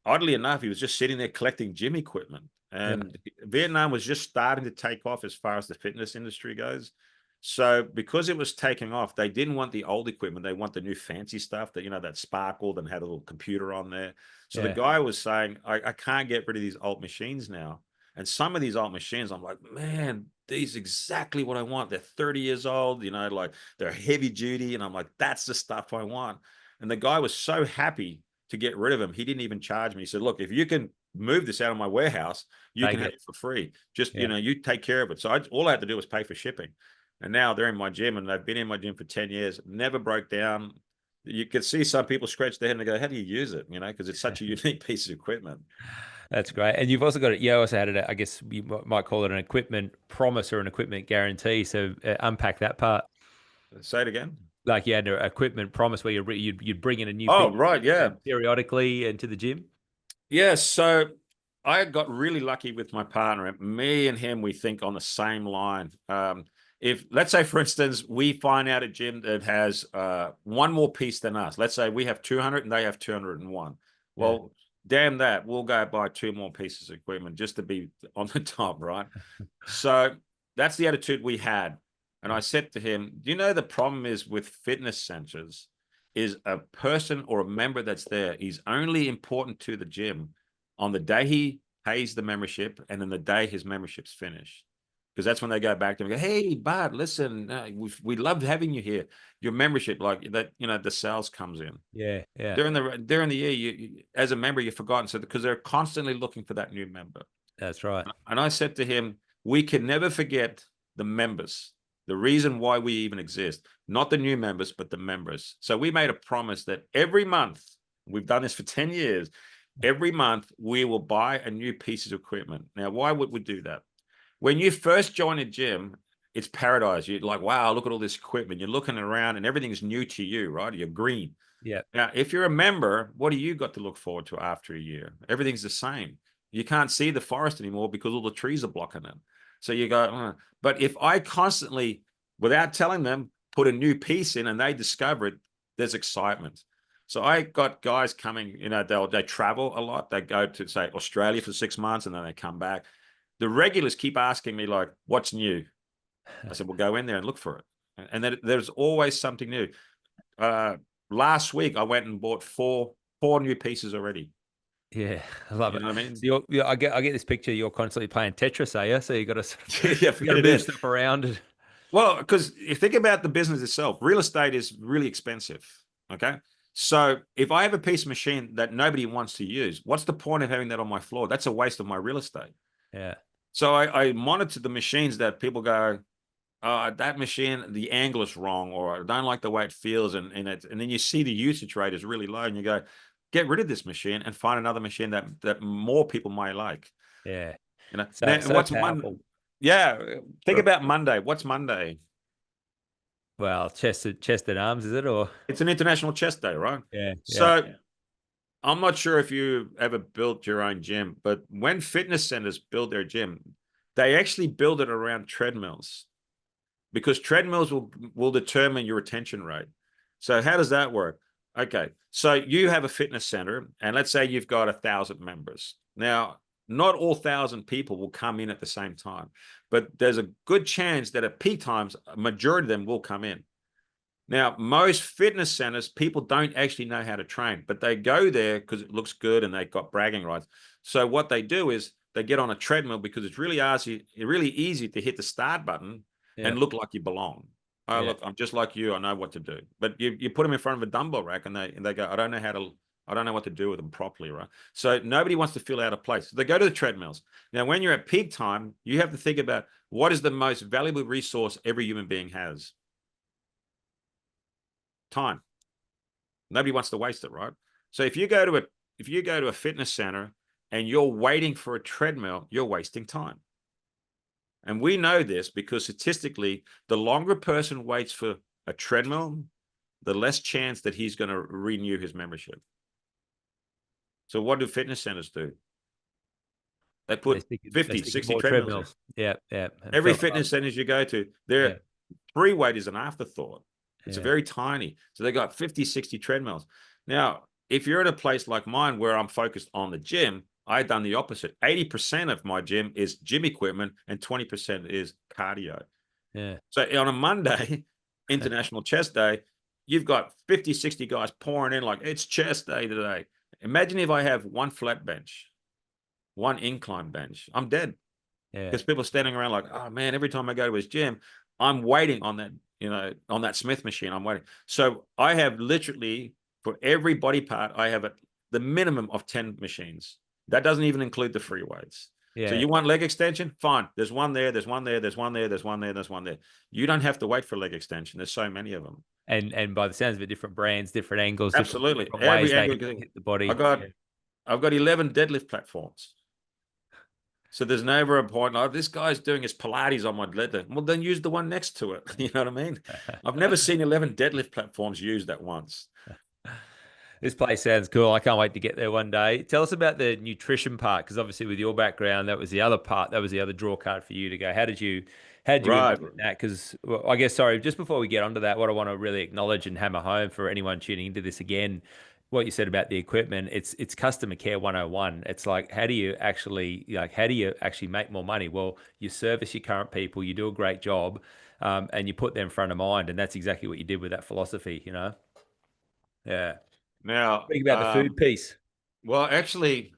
Oddly enough, he was just sitting there collecting gym equipment. And Vietnam was just starting to take off as far as the fitness industry goes. So because it was taking off, they didn't want the old equipment. They want the new fancy stuff that, that sparkled and had a little computer on there. So the guy was saying, I can't get rid of these old machines now. And some of these old machines, I'm like, man, these are exactly what I want. They're 30 years old, like they're heavy duty. And I'm like, that's the stuff I want. And the guy was so happy to get rid of them. He didn't even charge me. He said, look, if you can move this out of my warehouse, you can have it for free. Just, you take care of it. So all I had to do was pay for shipping. And now they're in my gym, and they've been in my gym for 10 years, never broke down. You could see some people scratch their head and they go, how do you use it? Because it's such a unique piece of equipment. That's great. And you've also got it. You also had it, I guess you might call it an equipment promise or an equipment guarantee. So unpack that part. Say it again. Like you had an equipment promise where you'd bring in a new periodically into the gym. Yeah. So I got really lucky with my partner. Me and him, we think on the same line. If, let's say, for instance, we find out a gym that has one more piece than us. Let's say we have 200 and they have 201. Well, damn that. We'll go buy 2 more pieces of equipment just to be on the top, right? So that's the attitude we had. And I said to him, do you know the problem is with fitness centers is a person or a member that's there is only important to the gym on the day he pays the membership and then the day his membership's finished. Because that's when they go back to him and go, hey, Bart, listen, we loved having you here. Your membership, like that, the sales comes in. Yeah. During the year, you as a member, you've forgotten. So because they're constantly looking for that new member. That's right. And I said to him, we can never forget the members, the reason why we even exist, not the new members, but the members. So we made a promise that every month, we've done this for 10 years, every month we will buy a new piece of equipment. Now, why would we do that? When you first join a gym, it's paradise. You're like, wow, look at all this equipment. You're looking around and everything's new to you, right? You're green. Yeah. Now, if you're a member, what do you got to look forward to after a year? Everything's the same. You can't see the forest anymore because all the trees are blocking it. So you go, but if I constantly, without telling them, put a new piece in and they discover it, there's excitement. So I got guys coming, they travel a lot. They go to, say, Australia for 6 months and then they come back. The regulars keep asking me, like, what's new? I said, well, go in there and look for it. And then there's always something new. Last week, I went and bought four new pieces already. Yeah, I love it. You know what I mean? So I get this picture. You're constantly playing Tetris, are you? So you got to move stuff around. Well, because you think about the business itself, real estate is really expensive. Okay. So if I have a piece of machine that nobody wants to use, what's the point of having that on my floor? That's a waste of my real estate. Yeah. So I monitor the machines that people go, that machine, the angle is wrong, or I don't like the way it feels. And then you see the usage rate is really low and you go, get rid of this machine and find another machine that more people might like. Yeah. So what's Monday? Yeah. Think about Monday. What's Monday? Well, chest and arms, is it? Or it's an International Chest Day, right? Yeah. So I'm not sure if you ever built your own gym, but when fitness centers build their gym, they actually build it around treadmills because treadmills will determine your retention rate. So how does that work? Okay, so you have a fitness center, and let's say you've got 1,000 members. Now, not all 1,000 people will come in at the same time, but there's a good chance that at peak times, a majority of them will come in. Now, most fitness centers, people don't actually know how to train, but they go there because it looks good and they've got bragging rights. So what they do is they get on a treadmill because it's really easy to hit the start button and look like you belong. Oh, look, I'm just like you. I know what to do. But you put them in front of a dumbbell rack and they go, I don't know what to do with them properly, right? So nobody wants to feel out of place. So they go to the treadmills. Now, when you're at peak time, you have to think about what is the most valuable resource every human being has. Time. Nobody wants to waste it, right? So if you go to a fitness center and you're waiting for a treadmill, you're wasting time. And we know this because statistically, the longer a person waits for a treadmill, the less chance that he's going to renew his membership. So what do fitness centers do? They put 50, 60 treadmills. Yeah. Every fitness centers you go to, their free weight is an afterthought. It's very tiny. So they got 50, 60 treadmills. Now, if you're at a place like mine where I'm focused on the gym, I've done the opposite. 80% of my gym is gym equipment and 20% is cardio. Yeah. So on a Monday, International Chest Day, you've got 50, 60 guys pouring in like, it's chest day today. Imagine if I have one flat bench, one incline bench. I'm dead. Because people are standing around like, oh man, every time I go to his gym, I'm waiting on that, on that Smith machine. I'm waiting. So I have literally, for every body part, I have the minimum of 10 machines. That doesn't even include the free weights. So you want leg extension? Fine. There's one there, there's one there, there's one there, there's one there, there's one there. You don't have to wait for leg extension. There's so many of them. And by the sounds of it, different brands, different angles, absolutely different ways they hit the body. I've got 11 deadlift platforms. So there's never a point, oh, this guy's doing his Pilates on my deadlift. Well, then use the one next to it. You know what I mean? I've never seen 11 deadlift platforms used at once. This place sounds cool. I can't wait to get there one day. Tell us about the nutrition part, because obviously with your background, that was the other part. That was the other draw card for you to go. How did you end up in that? Because I guess, sorry, just before we get onto that, what I want to really acknowledge and hammer home for anyone tuning into this again, what you said about the equipment, it's customer care 101. It's like, how do you actually make more money? Well, you service your current people, you do a great job, and you put them front of mind. And that's exactly what you did with that philosophy, Yeah. Now, speak about the food piece. Well, actually,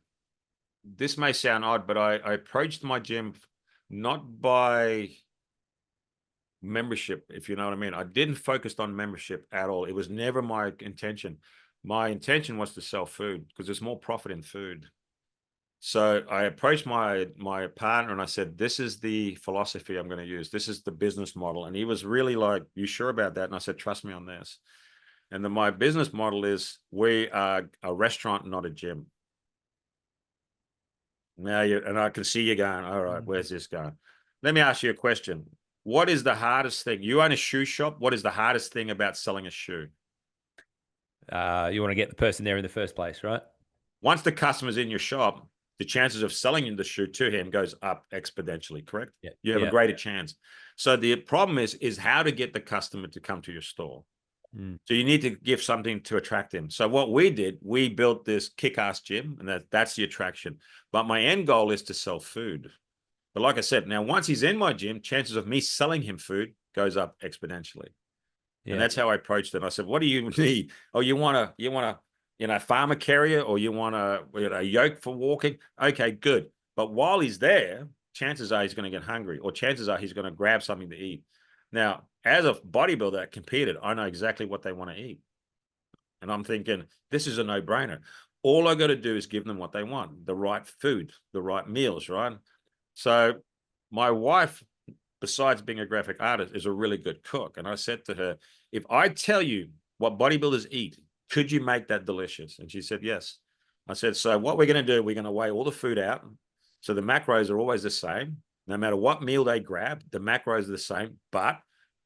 this may sound odd, but I approached my gym not by membership, if you know what I mean. I didn't focus on membership at all. It was never my intention. My intention was to sell food because there's more profit in food. So I approached my partner and I said, this is the philosophy I'm going to use. This is the business model. And he was really like, you sure about that? And I said, trust me on this. And then my business model is we are a restaurant, not a gym. Now and I can see you going, all right, where's this going? Let me ask you a question. What is the hardest thing? You own a shoe shop. What is the hardest thing about selling a shoe? You want to get the person there in the first place, right? Once the customer's in your shop, the chances of selling the shoe to him goes up exponentially, correct? Yeah. You have a greater chance. So the problem is how to get the customer to come to your store. So you need to give something to attract him. So what we did, we built this kick-ass gym, and that's the attraction. But my end goal is to sell food. But like I said, now once he's in my gym, chances of me selling him food goes up exponentially. And that's how I approached it. I said, what do you need? Oh, you want a farmer carrier, or you want a yoke for walking? Okay, good. But while he's there, chances are he's going to get hungry, or chances are he's going to grab something to eat. Now, as a bodybuilder that competed, I know exactly what they want to eat. And I'm thinking, this is a no-brainer. All I got to do is give them what they want, the right food, the right meals, right? So my wife, besides being a graphic artist, is a really good cook. And I said to her, if I tell you what bodybuilders eat, could you make that delicious? And she said, yes. I said, so what we're going to do, we're going to weigh all the food out. So the macros are always the same. No matter what meal they grab, the macros are the same, but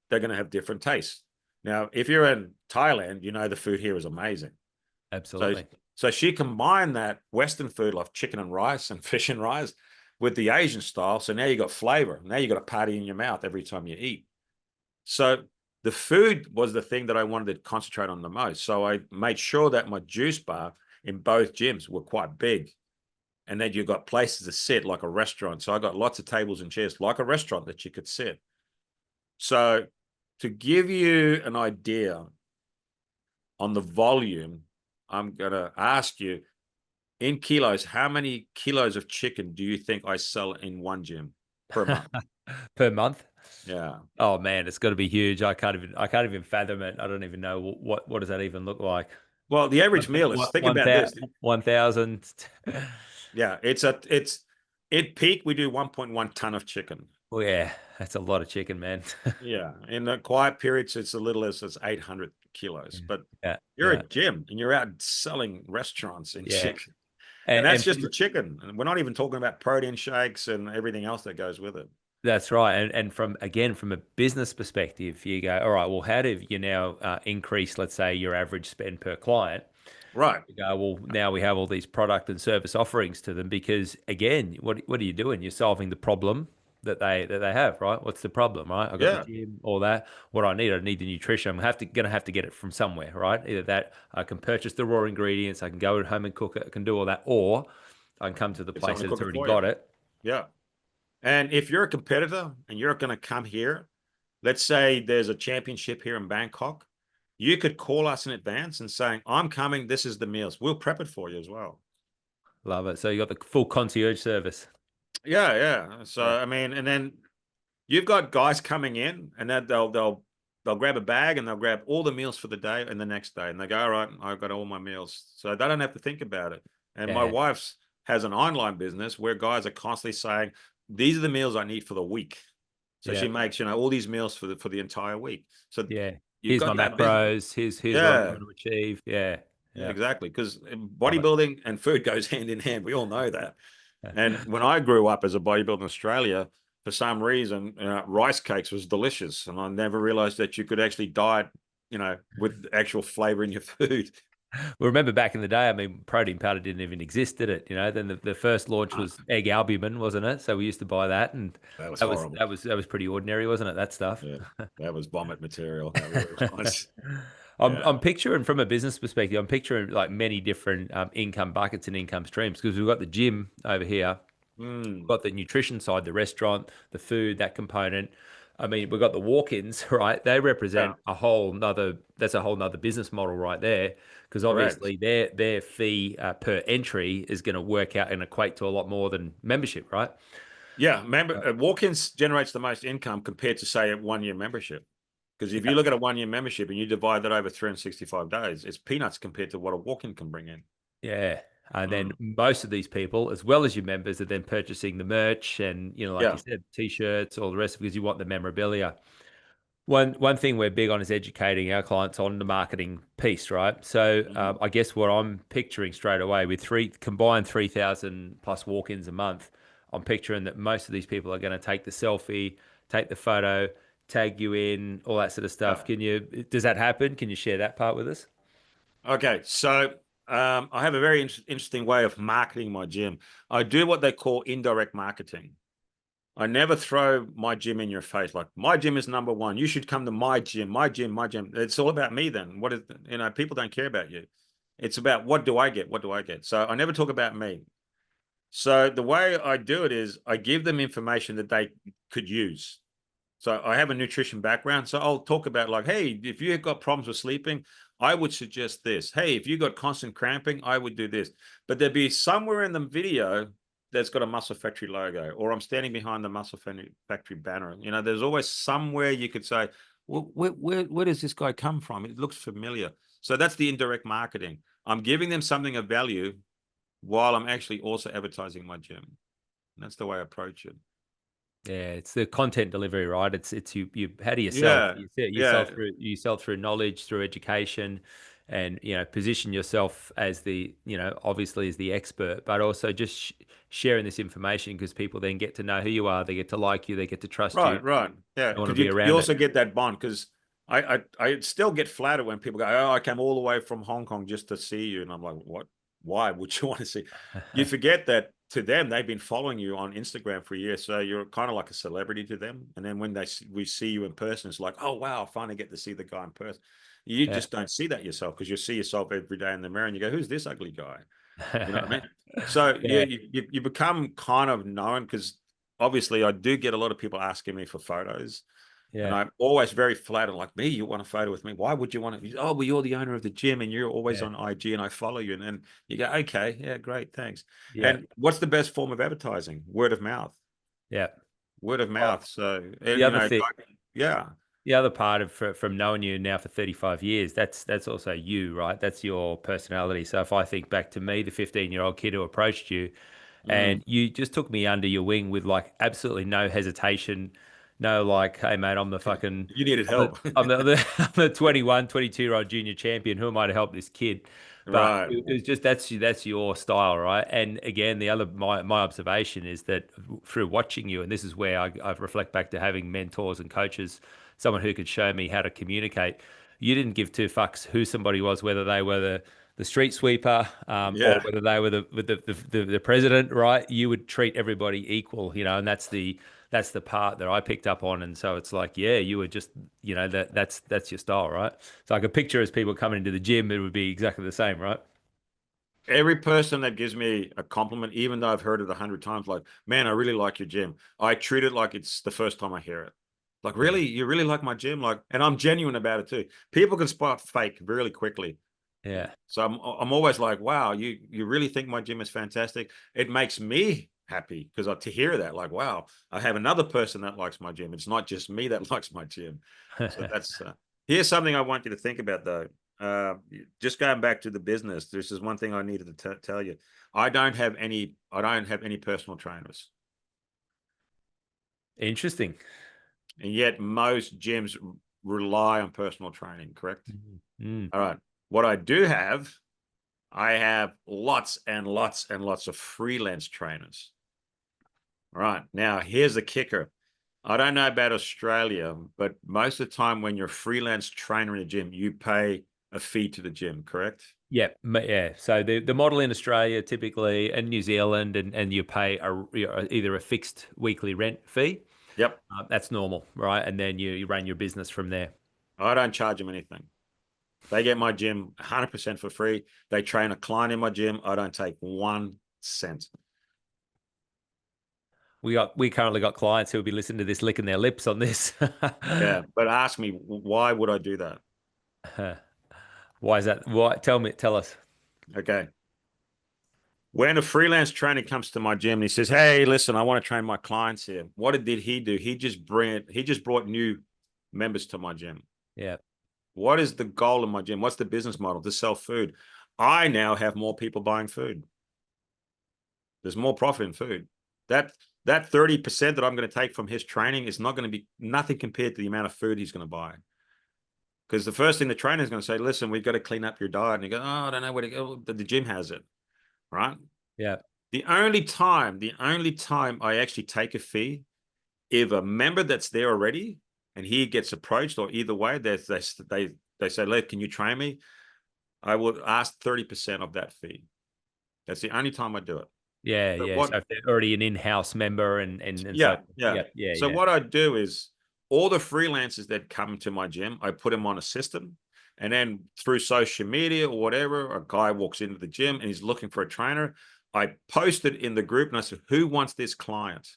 they're going to have different tastes. Now, if you're in Thailand, the food here is amazing. Absolutely. So she combined that Western food like chicken and rice and fish and rice with the Asian style. So now you got flavor. Now you got a party in your mouth every time you eat. So the food was the thing that I wanted to concentrate on the most. So I made sure that my juice bar in both gyms were quite big, and then you got places to sit like a restaurant. So I got lots of tables and chairs like a restaurant that you could sit. So to give you an idea on the volume, I'm going to ask you in kilos, how many kilos of chicken do you think I sell in one gym per month? Per month? Yeah. Oh man, it's got to be huge. I can't even fathom it. I don't even know what does that even look like. Well, the average meal is, think about this. 1,000. Yeah, it's at peak we do 1.1 ton of chicken. Well, yeah, that's a lot of chicken, man. Yeah, in the quiet periods, it's a little as 800 kilos. But Yeah, you're yeah, a gym and you're out selling restaurants in yeah. chicken, and And that's just the chicken. And we're not even talking about protein shakes and everything else that goes with it. that's right. And from again, from a business perspective, you go, all right, well, how do you now increase, let's say, your average spend per client? Right. You go, well, now we have all these product and service offerings to them because again, what are you doing? You're solving the problem that they have, right? What's the problem, right? I got the Yeah. gym, all that. What I need the nutrition. Gonna have to get it from somewhere, right? Either that I can purchase the raw ingredients, I can go at home and cook it, I can do all that, or I can come to the Get place someone to that's cook it already for you. got it. Yeah. And if you're a competitor and you're going to come here, let's say there's a championship here in Bangkok, you could call us in advance and saying, I'm coming, this is the meals. We'll prep it for you as well. Love it. So you got the full concierge service. Yeah, yeah. So Yeah. I mean, and then you've got guys coming in and then they'll grab a bag and they'll grab all the meals for the day and the next day. And they go, all right, I've got all my meals. So they don't have to think about it. And my Yeah. wife's has an online business where guys are constantly saying, these are the meals I need for the week. So Yeah. she makes, all these meals for the entire week. So Yeah. you've Here's my got that business. macros. Here's what I'm Yeah. trying to achieve. Yeah. Yeah, Yeah. exactly. Because Love it. bodybuilding and food goes hand in hand. We all know that. And when I grew up as a bodybuilder in Australia, for some reason, rice cakes was delicious. And I never realized that you could actually diet, with actual flavor in your food. Well, remember back in the day, I mean, protein powder didn't even exist, did it? Then the first launch was egg albumin, wasn't it? So we used to buy that, and That was horrible. that was pretty ordinary, wasn't it? That stuff. Yeah, that was vomit material. That really was. I'm Yeah. picturing from a business perspective, I'm picturing like many different income buckets and income streams because we've got the gym over here, Mm. got the nutrition side, the restaurant, the food, that component. I mean, we've got the walk-ins, right? They Yeah, represent that's a whole nother business model right there. Because correct. obviously their fee per entry is going to work out and equate to a lot more than membership, right? Yeah, walk-ins generates the most income compared to, say, a 1-year membership. Because if you Yeah. look at a 1-year membership and you divide that over 365 days, it's peanuts compared to what a walk-in can bring in. Yeah. And then Mm. most of these people, as well as your members, are then purchasing the merch and, like you Yeah. said, t-shirts, all the rest because you want the memorabilia. One thing we're big on is educating our clients on the marketing piece, right? So Mm. I guess what I'm picturing straight away with combined 3,000 plus walk-ins a month, I'm picturing that most of these people are going to take the selfie, take the photo, tag you in, all that sort of stuff. Yeah. Does that happen? Can you share that part with us? Okay, so I have a very interesting way of marketing my gym. I do what they call indirect marketing. I never throw my gym in your face like my gym is number one. You should come to my gym, my gym, my gym. It's all about me then. What is, people don't care about you. It's about what do I get? What do I get? So I never talk about me. So the way I do it is I give them information that they could use. So I have a nutrition background. So I'll talk about like, hey, if you've got problems with sleeping, I would suggest this. Hey, if you got constant cramping, I would do this. But there'd be somewhere in the video that's got a Muscle Factory logo, or I'm standing behind the Muscle Factory banner. There's always somewhere you could say, well, where does this guy come from? It looks familiar. So that's the indirect marketing. I'm giving them something of value while I'm actually also advertising my gym. And that's the way I approach it. Yeah, it's the content delivery, right? It's you how do you sell? Yeah, You sell yeah, through knowledge, through education, and position yourself as the obviously as the expert, but also just sharing this information because people then get to know who you are, they get to like you, they get to trust you, right, yeah. they want to Because be you around it. also get that bond. Because I still get flattered when people go, "Oh, I came all the way from Hong Kong just to see you," and I'm like, "What? Why would you want to see?" You forget that to them, they've been following you on Instagram for years, so you're kind of like a celebrity to them. And then when we see you in person, it's like, oh wow, I finally get to see the guy in person. You just don't see that yourself, because you see yourself every day in the mirror and you go, who's this ugly guy? You know what I mean? So Yeah. you become kind of known, because obviously I do get a lot of people asking me for photos. And Yeah. I'm always very flattered, like, me, you want a photo with me? Why would you want to? Oh, well, you're the owner of the gym and you're always Yeah. on IG and I follow you. And then you go, okay, yeah, great, thanks. Yeah. And what's the best form of advertising? Word of mouth. Yeah. Word of Oh, mouth. So, the you other know, thing, yeah, the other part of from knowing you now for 35 years, that's also you, right? That's your personality. So if I think back to me, the 15-year-old kid who approached you, and you just took me under your wing with like absolutely no hesitation, no like, hey mate, I'm the fucking, you needed I'm the, help. I'm the, I'm the 21, 22-year-old junior champion. Who am I to help this kid? But Right. it was just that's your style, right? And again, the other my observation is that through watching you, and this is where I reflect back to having mentors and coaches, someone who could show me how to communicate. You didn't give two fucks who somebody was, whether they were the street sweeper, or Yeah. whether they were the president, right? You would treat everybody equal, and that's the part that I picked up on. And so it's like, yeah, you were just, that's your style, right? So I could picture as people coming into the gym, it would be exactly the same, right? Every person that gives me a compliment, even though I've heard it 100 times, like, man, I really like your gym, I treat it like it's the first time I hear it. Like, Yeah, really, you really like my gym? Like, and I'm genuine about it too. People can spot fake really quickly. yeah, So I'm always like, wow, you really think my gym is fantastic? It makes me happy, because to hear that, like, wow, I have another person that likes my gym. It's not just me that likes my gym. So that's here's something I want you to think about though. Uh, just going back to the business, this is one thing I needed to tell you. I don't have any personal trainers, Interesting. and yet most gyms rely on personal training. Correct? Mm. All right. What I have lots and lots and lots of freelance trainers. All right. Now, here's the kicker. I don't know about Australia, but most of the time when you're a freelance trainer in a gym, you pay a fee to the gym, correct? Yeah, yeah. So the model in Australia typically, and New Zealand, and you pay either a fixed weekly rent fee. Yep. That's normal, right? And then you run your business from there. I don't charge them anything. They get my gym 100% for free. They train a client in my gym. I don't take 1 cent. We currently got clients who will be listening to this licking their lips on this. Yeah. But ask me, why would I do that? Why is that? Why? Tell us. Okay. When a freelance trainer comes to my gym and he says, hey, listen, I want to train my clients here. What did he do? He just brought new members to my gym. Yeah. What is the goal of my gym? What's the business model? To sell food. I now have more people buying food. There's more profit in food. That 30% that I'm going to take from his training is not going to be nothing compared to the amount of food he's going to buy. Because the first thing the trainer is going to say, listen, we've got to clean up your diet. And you go, oh, I don't know where to go. The gym has it, right? Yeah. The only time I actually take a fee, if a member that's there already and he gets approached, or either way, they say, look, can you train me? I would ask 30% of that fee. That's the only time I do it. Yeah. But Yeah. So if they're already an in-house member and so yeah. yeah, yeah, So yeah. what I do is, all the freelancers that come to my gym, I put them on a system, and then through social media or whatever, a guy walks into the gym and he's looking for a trainer. I post it in the group and I said, who wants this client?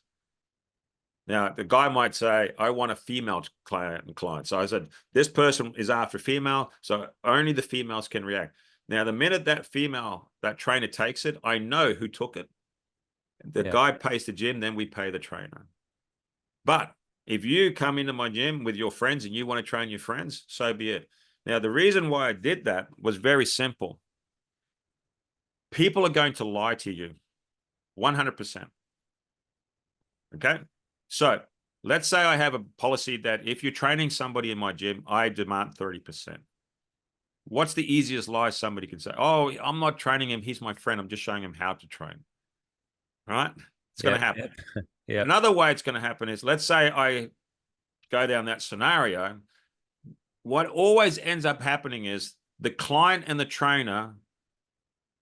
Now, the guy might say, I want a female client. So I said, this person is after female, so only the females can react. Now, the minute that trainer takes it, I know who took it. The Yeah. guy pays the gym, then we pay the trainer. But if you come into my gym with your friends and you want to train your friends, so be it. Now, the reason why I did that was very simple. People are going to lie to you 100%. Okay? So let's say I have a policy that if you're training somebody in my gym, I demand 30%. What's the easiest lie somebody can say? Oh, I'm not training him. He's my friend. I'm just showing him how to train. Right? It's going to Yep. happen. Yep. Yep. Another way it's going to happen is, let's say I go down that scenario. What always ends up happening is the client and the trainer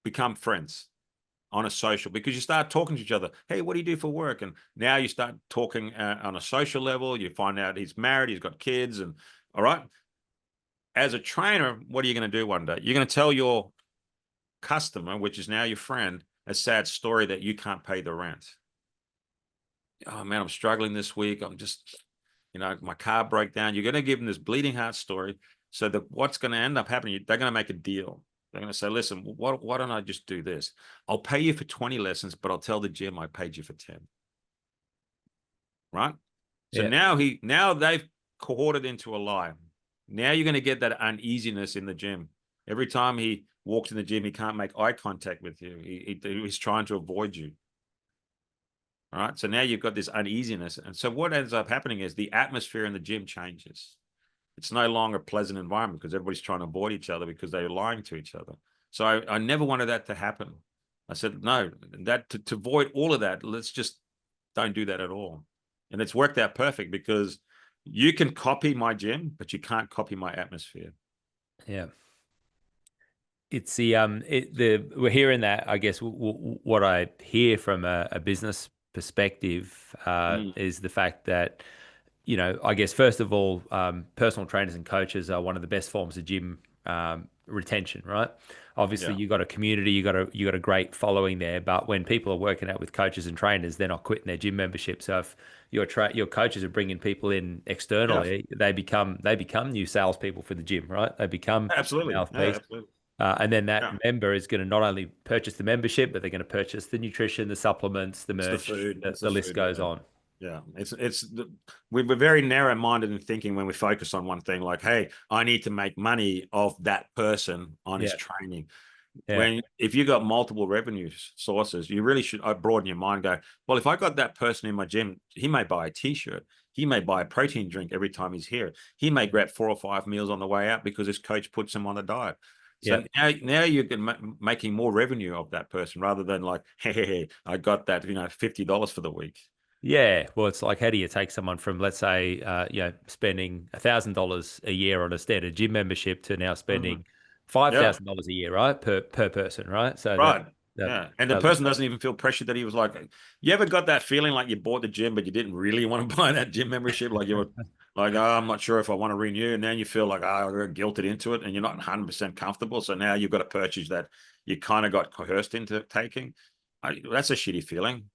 become friends. on a social, because you start talking to each other. Hey, what do you do for work? And now you start talking on a social level. You find out he's married, he's got kids, and all right. As a trainer, what are you going to do one day? You're going to tell your customer, which is now your friend, a sad story that you can't pay the rent. Oh man, I'm struggling this week. I'm just, my car broke down. You're going to give them this bleeding heart story. So that what's going to end up happening, they're going to make a deal. They're going to say, listen, why don't I just do this? I'll pay you for 20 lessons, but I'll tell the gym I paid you for 10. Right? So now they've cohorted into a lie. Now you're going to get that uneasiness in the gym. Every time he walks in the gym, he can't make eye contact with you. He's trying to avoid you. All right. So now you've got this uneasiness. And so what ends up happening is the atmosphere in the gym changes. It's no longer a pleasant environment because everybody's trying to avoid each other because they're lying to each other. So I never wanted that to happen. I said, no, that to avoid all of that, let's just don't do that at all. And it's worked out perfect because you can copy my gym, but you can't copy my atmosphere. Yeah. It's we're hearing that, I guess, what I hear from a business perspective is the fact that, I guess, first of all, personal trainers and coaches are one of the best forms of gym retention, right? Obviously, you got a community, you got a great following there, but when people are working out with coaches and trainers, they're not quitting their gym membership. So if your coaches are bringing people in externally, they become new salespeople for the gym, right? They become absolutely mouthpiece. Absolutely. And then that member is going to not only purchase the membership, but they're going to purchase the nutrition, the supplements, the merch, the list goes on. Yeah, we're very narrow-minded in thinking when we focus on one thing, like, hey, I need to make money off that person on his training. If you got multiple revenue sources, you really should broaden your mind. Go, well, if I got that person in my gym, he may buy a T-shirt, he may buy a protein drink every time he's here, he may grab 4 or 5 meals on the way out because his coach puts him on a diet. So now you're making more revenue of that person rather than like, hey, I got that, $50 for the week. Yeah, well, it's like, how do you take someone from, let's say, spending $1,000 a year on a standard gym membership to now spending $5,000 a year, right, per person, right? So and the person doesn't even feel pressured that he was like, you ever got that feeling like you bought the gym but you didn't really want to buy that gym membership, like you were like, oh, I'm not sure if I want to renew, and then you feel like, I got guilted into it, and you're not 100% comfortable, so now you've got to purchase that you kind of got coerced into taking. That's a shitty feeling.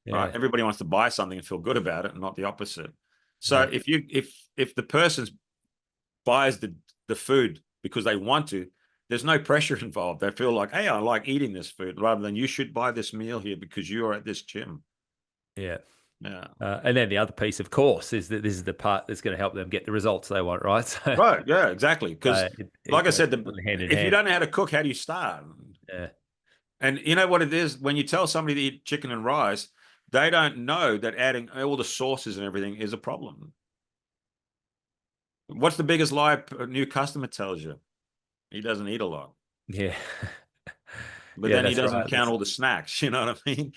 Right? Everybody wants to buy something and feel good about it, and not the opposite. So if the person buys the food because they want to, there's no pressure involved. They feel like, hey, I like eating this food, rather than you should buy this meal here because you are at this gym. Yeah. And then the other piece, of course, is that this is the part that's going to help them get the results they want, right? So, right. Yeah, exactly. Because like I said, if you don't know how to cook, how do you start? Yeah. And you know what it is? When you tell somebody to eat chicken and rice, they don't know that adding all the sauces and everything is a problem. What's the biggest lie a new customer tells you? He doesn't eat a lot. Yeah. But then he doesn't count all the snacks. You know what I mean?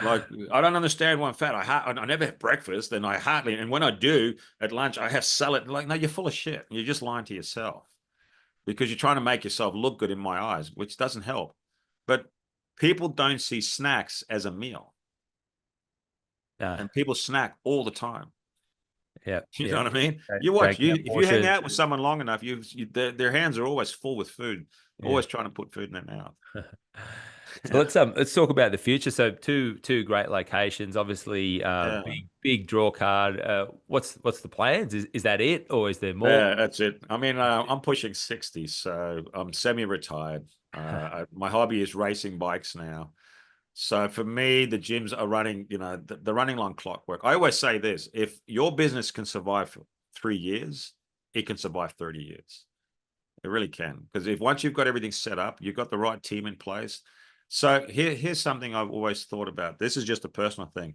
Like, I don't understand why I'm fat. I never have breakfast, and and when I do at lunch, I have salad. Like, no, you're full of shit. You're just lying to yourself because you're trying to make yourself look good in my eyes, which doesn't help. But people don't see snacks as a meal. And people snack all the time. Yeah. You know what I mean? You watch, if you hang out with someone long enough, their hands are always full with food, always trying to put food in their mouth. So let's talk about the future. So two great locations, obviously, big draw card. What's the plans? Is that it, or is there more? Yeah, that's it. I mean, I'm pushing 60, so I'm semi-retired. My hobby is racing bikes now. So for me, the gyms are running, the running long clockwork. I always say this: if your business can survive for 3 years, it can survive 30 years. It really can. Because once you've got everything set up, you've got the right team in place. So here's something I've always thought about. This is just a personal thing.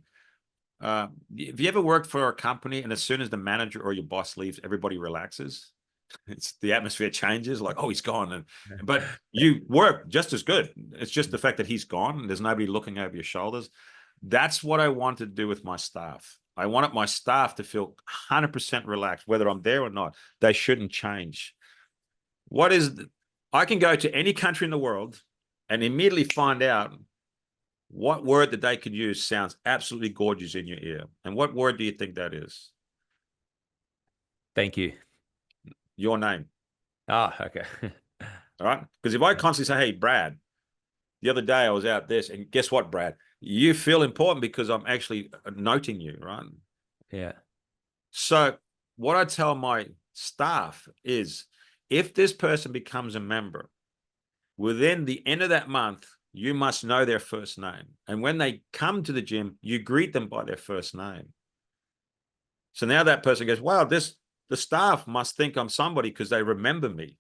Have you ever worked for a company and as soon as the manager or your boss leaves, everybody relaxes? The atmosphere changes, like, oh, he's gone. But you work just as good. It's just the fact that he's gone and there's nobody looking over your shoulders. That's what I want to do with my staff. I wanted my staff to feel 100% relaxed, whether I'm there or not. They shouldn't change. I can go to any country in the world and immediately find out what word that they could use sounds absolutely gorgeous in your ear? And what word do you think that is? Thank you. Your name. Ah, okay. All right. Because if I constantly say, hey, Brad, the other day I was out this, and guess what, Brad? You feel important because I'm actually noting you, right? Yeah. So what I tell my staff is, if this person becomes a member, within the end of that month, you must know their first name. And when they come to the gym, you greet them by their first name. So now that person goes, wow, the staff must think I'm somebody because they remember me,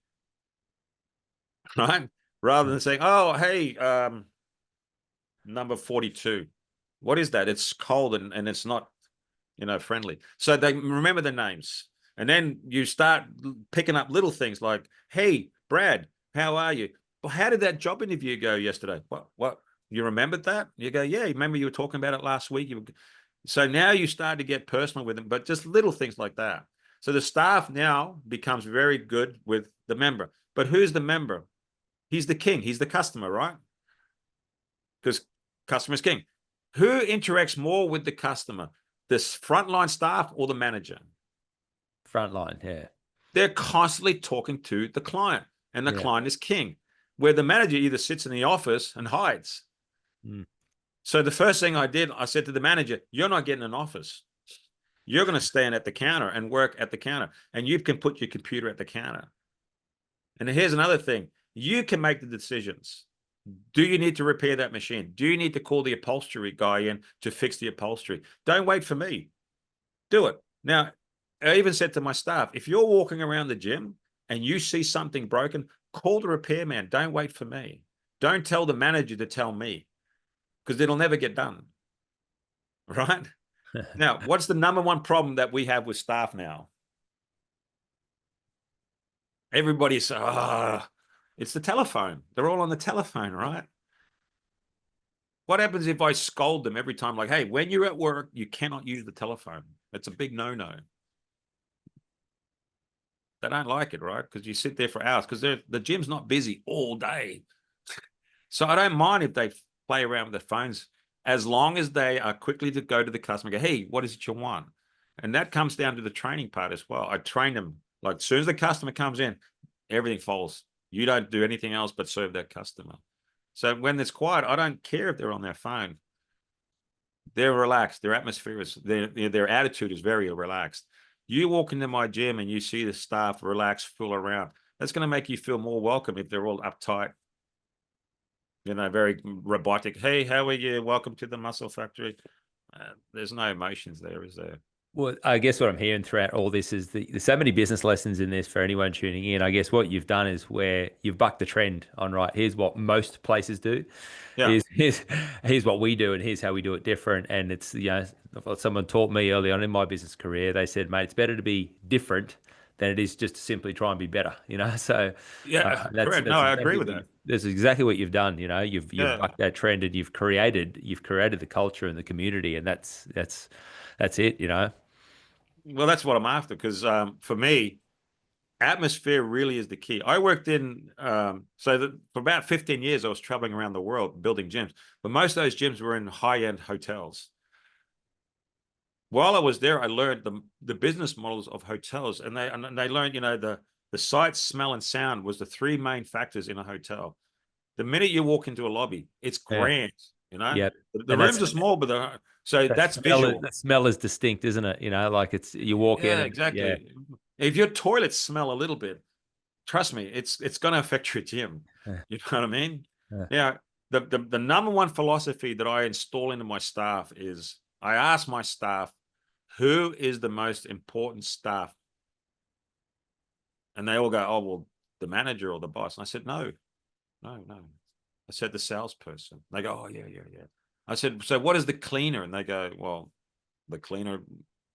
right? Rather than saying, oh, hey, number 42. What is that? It's cold and it's not, friendly. So they remember the names. And then you start picking up little things like, hey, Brad, how are you? Well, how did that job interview go yesterday? What? You remembered that? You go, yeah, remember you were talking about it last week? So now you start to get personal with them, but just little things like that. So the staff now becomes very good with the member. But who's the member? He's the king. He's the customer, right? Because customer's king. Who interacts more with the customer? This frontline staff or the manager? Frontline, yeah. They're constantly talking to the client, and the Yeah. client is king. Where the manager either sits in the office and hides. Mm. So the first thing I did, I said to the manager, you're not getting an office. You're going to stand at the counter and work at the counter, and you can put your computer at the counter. And here's another thing. You can make the decisions. Do you need to repair that machine? Do you need to call the upholstery guy in to fix the upholstery? Don't wait for me. Do it. Now, I even said to my staff, if you're walking around the gym and you see something broken, call the repairman. Don't wait for me. Don't tell the manager to tell me, because it'll never get done. Right? Now, what's the number one problem that we have with staff now? Everybody's, it's the telephone. They're all on the telephone, right? What happens if I scold them every time, like, hey, when you're at work, you cannot use the telephone? It's a big no-no. They don't like it, right? Because you sit there for hours, because the gym's not busy all day. So I don't mind if they play around with their phones, as long as they are quickly to go to the customer and go, hey, what is it you want? And that comes down to the training part as well. I train them, like, as soon as the customer comes in, everything falls. You don't do anything else but serve that customer. So when it's quiet, I don't care if they're on their phone. They're relaxed. Their atmosphere is, their attitude is very relaxed. You walk into my gym and you see the staff relax, fool around. That's going to make you feel more welcome. If they're all uptight, very robotic. Hey, how are you? Welcome to the Muscle Factory. There's no emotions there, is there? Well, I guess what I'm hearing throughout all this is there's so many business lessons in this for anyone tuning in. I guess what you've done is where you've bucked the trend on, right, here's what most places do. Yeah. Here's what we do, and here's how we do it different. And it's, someone taught me early on in my business career, they said, mate, it's better to be different than it is just to simply try and be better, So Yeah, correct. No, that's I exactly agree with that. that's exactly what you've done. You've bucked that trend, and you've created the culture and the community, and that's it. Well, that's what I'm after, because for me, atmosphere really is the key. I worked in, for about 15 years, I was traveling around the world building gyms, but most of those gyms were in high-end hotels. While I was there, I learned the business models of hotels, and they learned, the sight, smell, and sound was the three main factors in a hotel. The minute you walk into a lobby, it's grand, Yeah. The rooms are small, but that's visual. That smell is distinct, isn't it? Like you walk in. Yeah, exactly. If your toilets smell a little bit, trust me, it's going to affect your gym. You know what I mean? Yeah. The number one philosophy that I install into my staff is, I ask my staff, who is the most important staff? And they all go, oh, well, the manager or the boss. And I said, no. I said, the salesperson. They go, oh, yeah. I said, so what is the cleaner? And they go, well, the cleaner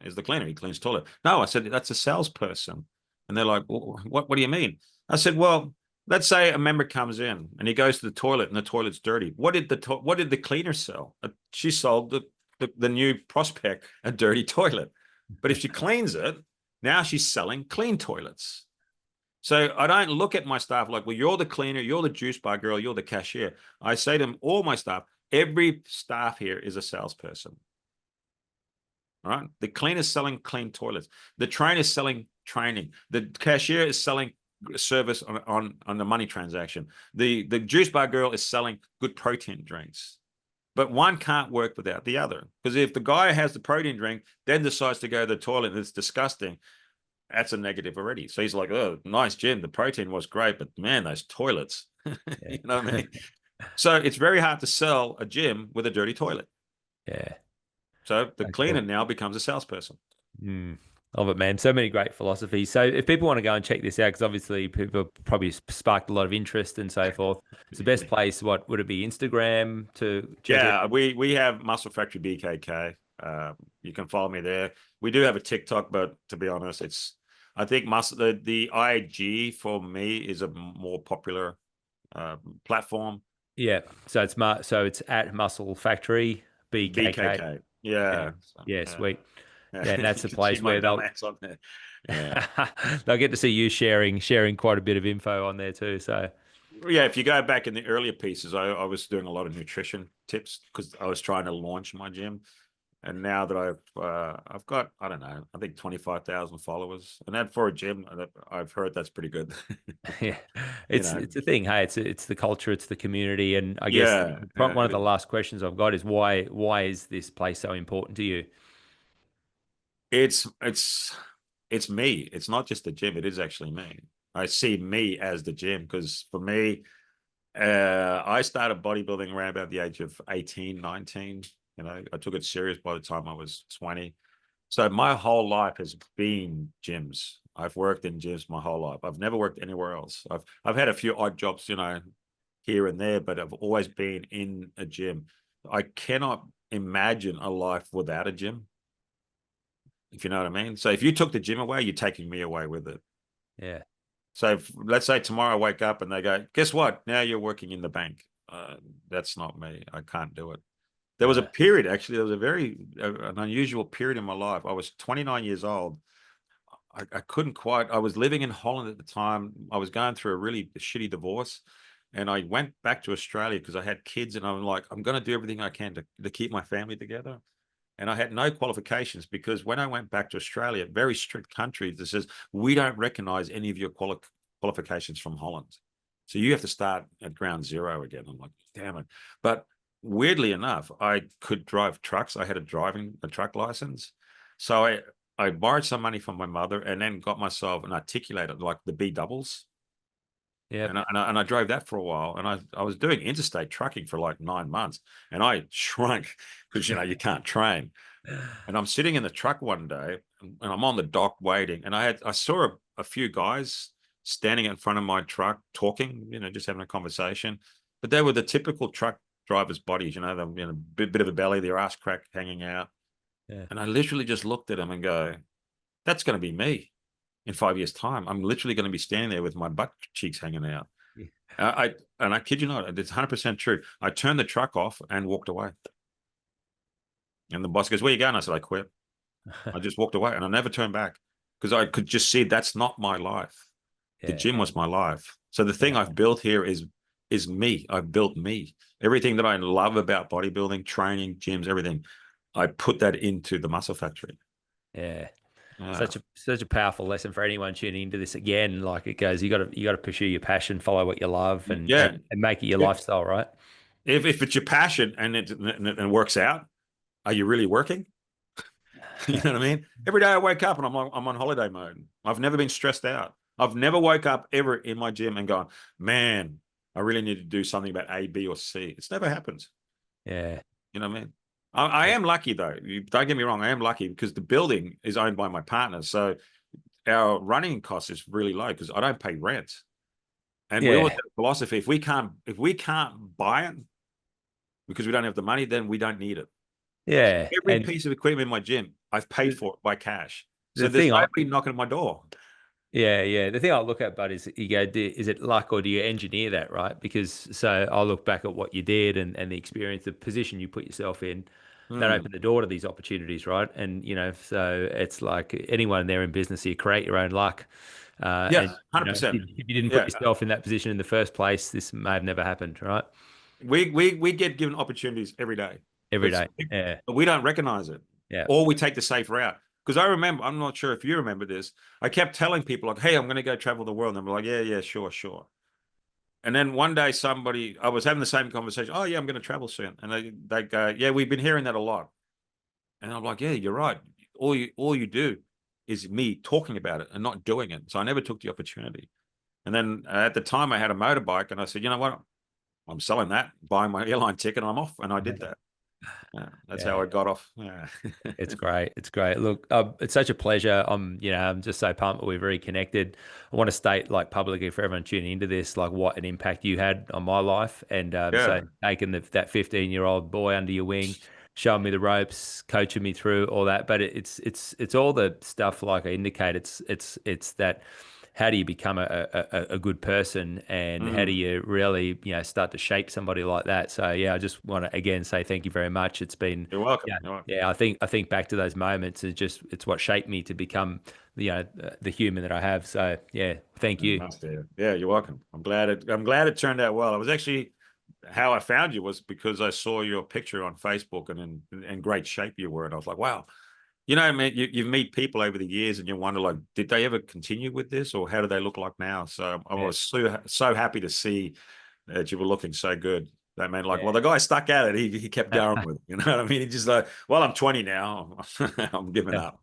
is the cleaner. He cleans toilet. No, I said, that's a salesperson. And they're like, well, what do you mean? I said, well, let's say a member comes in and he goes to the toilet and the toilet's dirty. What did the cleaner sell? She sold the new prospect a dirty toilet. But if she cleans it, now she's selling clean toilets. So I don't look at my staff like, well, you're the cleaner, you're the juice bar girl, you're the cashier. I say to them, all my staff, Every staff here is a salesperson. All right. The cleaner's selling clean toilets. The trainer's selling training. The cashier is selling service on the money transaction. The juice bar girl is selling good protein drinks. But one can't work without the other. Because if the guy has the protein drink, then decides to go to the toilet and it's disgusting, that's a negative already. So he's like, oh, nice gym. The protein was great, but man, those toilets. You know what I mean? So it's very hard to sell a gym with a dirty toilet. Yeah. So the cleaner Cool. now becomes a salesperson. Love it, man. So many great philosophies. So if people want to go and check this out, because obviously people probably sparked a lot of interest and so forth, it's the best place. What would it be? Instagram to check it? Yeah, we have Muscle Factory BKK. You can follow me there. We do have a TikTok, but to be honest, I think the IG for me is a more popular platform. Yeah. So it's at Muscle Factory BKK. Yeah. Yeah, Yeah. sweet. Yeah, Yeah, and that's the place where they'll on there. Yeah. they'll get to see you sharing quite a bit of info on there too. So Yeah, if you go back in the earlier pieces, I was doing a lot of nutrition tips because I was trying to launch my gym. And now that I've got, I don't know, I think 25,000 followers, and that for a gym, I've heard that's pretty good. yeah, it's a thing. Hey, it's the culture, it's the community, and I guess Yeah, one of the last questions I've got is why is this place so important to you? it's me. It's not just the gym. It is actually me. I see me as the gym because for me, I started bodybuilding around about the age of 18, 19. You know, I took it serious by the time I was 20. So my whole life has been gyms. I've worked in gyms my whole life. I've never worked anywhere else. I've had a few odd jobs, you know, here and there, but I've always been in a gym. I cannot imagine a life without a gym, if you know what I mean. So if you took the gym away, you're taking me away with it. Yeah. So let's say tomorrow I wake up and they go, guess what? Now you're working in the bank. That's not me. I can't do it. There was a period, actually, there was an unusual period in my life. I was 29 years old. I couldn't quite, I was living in Holland at the time. I was going through a really shitty divorce. And I went back to Australia because I had kids and I'm like, I'm going to do everything I can to keep my family together. And I had no qualifications because when I went back to Australia, very strict country that says, we don't recognize any of your qualifications from Holland. So you have to start at ground zero again. I'm like, damn it. But weirdly enough, I could drive trucks. I had a truck license. So I borrowed some money from my mother and then got myself an articulator, like the B doubles. Yeah. And I drove that for a while. And I was doing interstate trucking for like 9 months. And I shrunk because, you know, you can't train. And I'm sitting in the truck one day and I'm on the dock waiting. And I saw a few guys standing in front of my truck talking, you know, just having a conversation. But they were the typical truck driver's bodies, you know, them, you know, bit of a belly, their ass crack hanging out. Yeah. And I literally just looked at them and go, that's going to be me in 5 years' time. I'm literally going to be standing there with my butt cheeks hanging out. Yeah. I kid you not, it's 100% true. I turned the truck off and walked away. And the boss goes, where you going? I said, I quit. I just walked away and I never turned back because I could just see that's not my life. The gym was my life. So the thing I've built here is me. I've built me. Everything that I love about bodybuilding, training, gyms, everything, I put that into the Muscle Factory. Yeah. Such a powerful lesson for anyone tuning into this. Again, like it goes, you got to pursue your passion, follow what you love, and make it your lifestyle, right? If it's your passion and it works out, are you really working? You know what I mean? Every day I wake up and I'm on holiday mode. I've never been stressed out. I've never woke up ever in my gym and gone, man, I really need to do something about A, B, or C. It's never happened. Yeah. You know what I mean? I am lucky though. Don't get me wrong. I am lucky because the building is owned by my partner. So our running cost is really low because I don't pay rent. And we always have a philosophy, if we can't buy it because we don't have the money, then we don't need it. Yeah. Every piece of equipment in my gym, I've paid for it by cash. So there's nobody knocking at my door. Yeah, yeah. The thing I look at, bud, is you go, is it luck or do you engineer that, right? Because so I'll look back at what you did and the experience, the position you put yourself in, that opened the door to these opportunities, right? And, you know, so it's like anyone there in business, you create your own luck. Yes, 100%. If you didn't put yourself in that position in the first place, this may have never happened, right? we get given opportunities every day, every but day. Yeah. we don't recognize it, Yeah. or we take the safe route. Because I remember, I'm not sure if you remember this. I kept telling people like, "Hey, I'm going to go travel the world," and they're like, "Yeah, yeah, sure, sure." And then one day, I was having the same conversation. Oh yeah, I'm going to travel soon, and they go, "Yeah, we've been hearing that a lot." And I'm like, "Yeah, you're right. All you do is me talking about it and not doing it." So I never took the opportunity. And then at the time, I had a motorbike, and I said, "You know what? I'm selling that, buying my airline ticket, and I'm off." And I did that. Yeah, that's how Yeah. I got off. Yeah. It's great. It's great. Look, it's such a pleasure. I'm just so pumped that we're very connected. I want to state, like, publicly for everyone tuning into this, like, what an impact you had on my life, and so Yeah. taking that 15-year-old boy under your wing, showing me the ropes, coaching me through all that. But it's all the stuff like I indicate. It's that. How do you become a good person, and how do Mm. you really, start to shape somebody like that? So yeah, I just want to again say thank you very much. It's been, You're welcome. yeah, You're welcome. yeah. I think back to those moments. It's what shaped me to become, the human that I have. So yeah, thank you. Nice to hear. Yeah, you're welcome. I'm glad it turned out well. It was actually how I found you was because I saw your picture on Facebook and in great shape you were. And I was like, wow. Man, you meet people over the years and you wonder, like, did they ever continue with this or how do they look like now? So I Yeah, was so happy to see that you were looking so good. That meant like, well, yeah. the guy stuck at it. He kept going with it. You know what I mean? He just like, well, I'm 20 now. I'm giving up.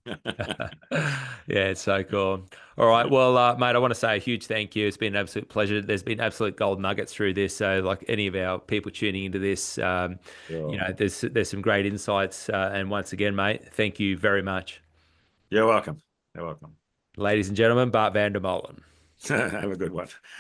Yeah, it's so cool. All right. Well, mate, I want to say a huge thank you. It's been an absolute pleasure. There's been absolute gold nuggets through this. So, like any of our people tuning into this, Sure. there's some great insights. And once again, mate, thank you very much. You're welcome. You're welcome. Ladies and gentlemen, Bart Van Der Molen. Have a good one.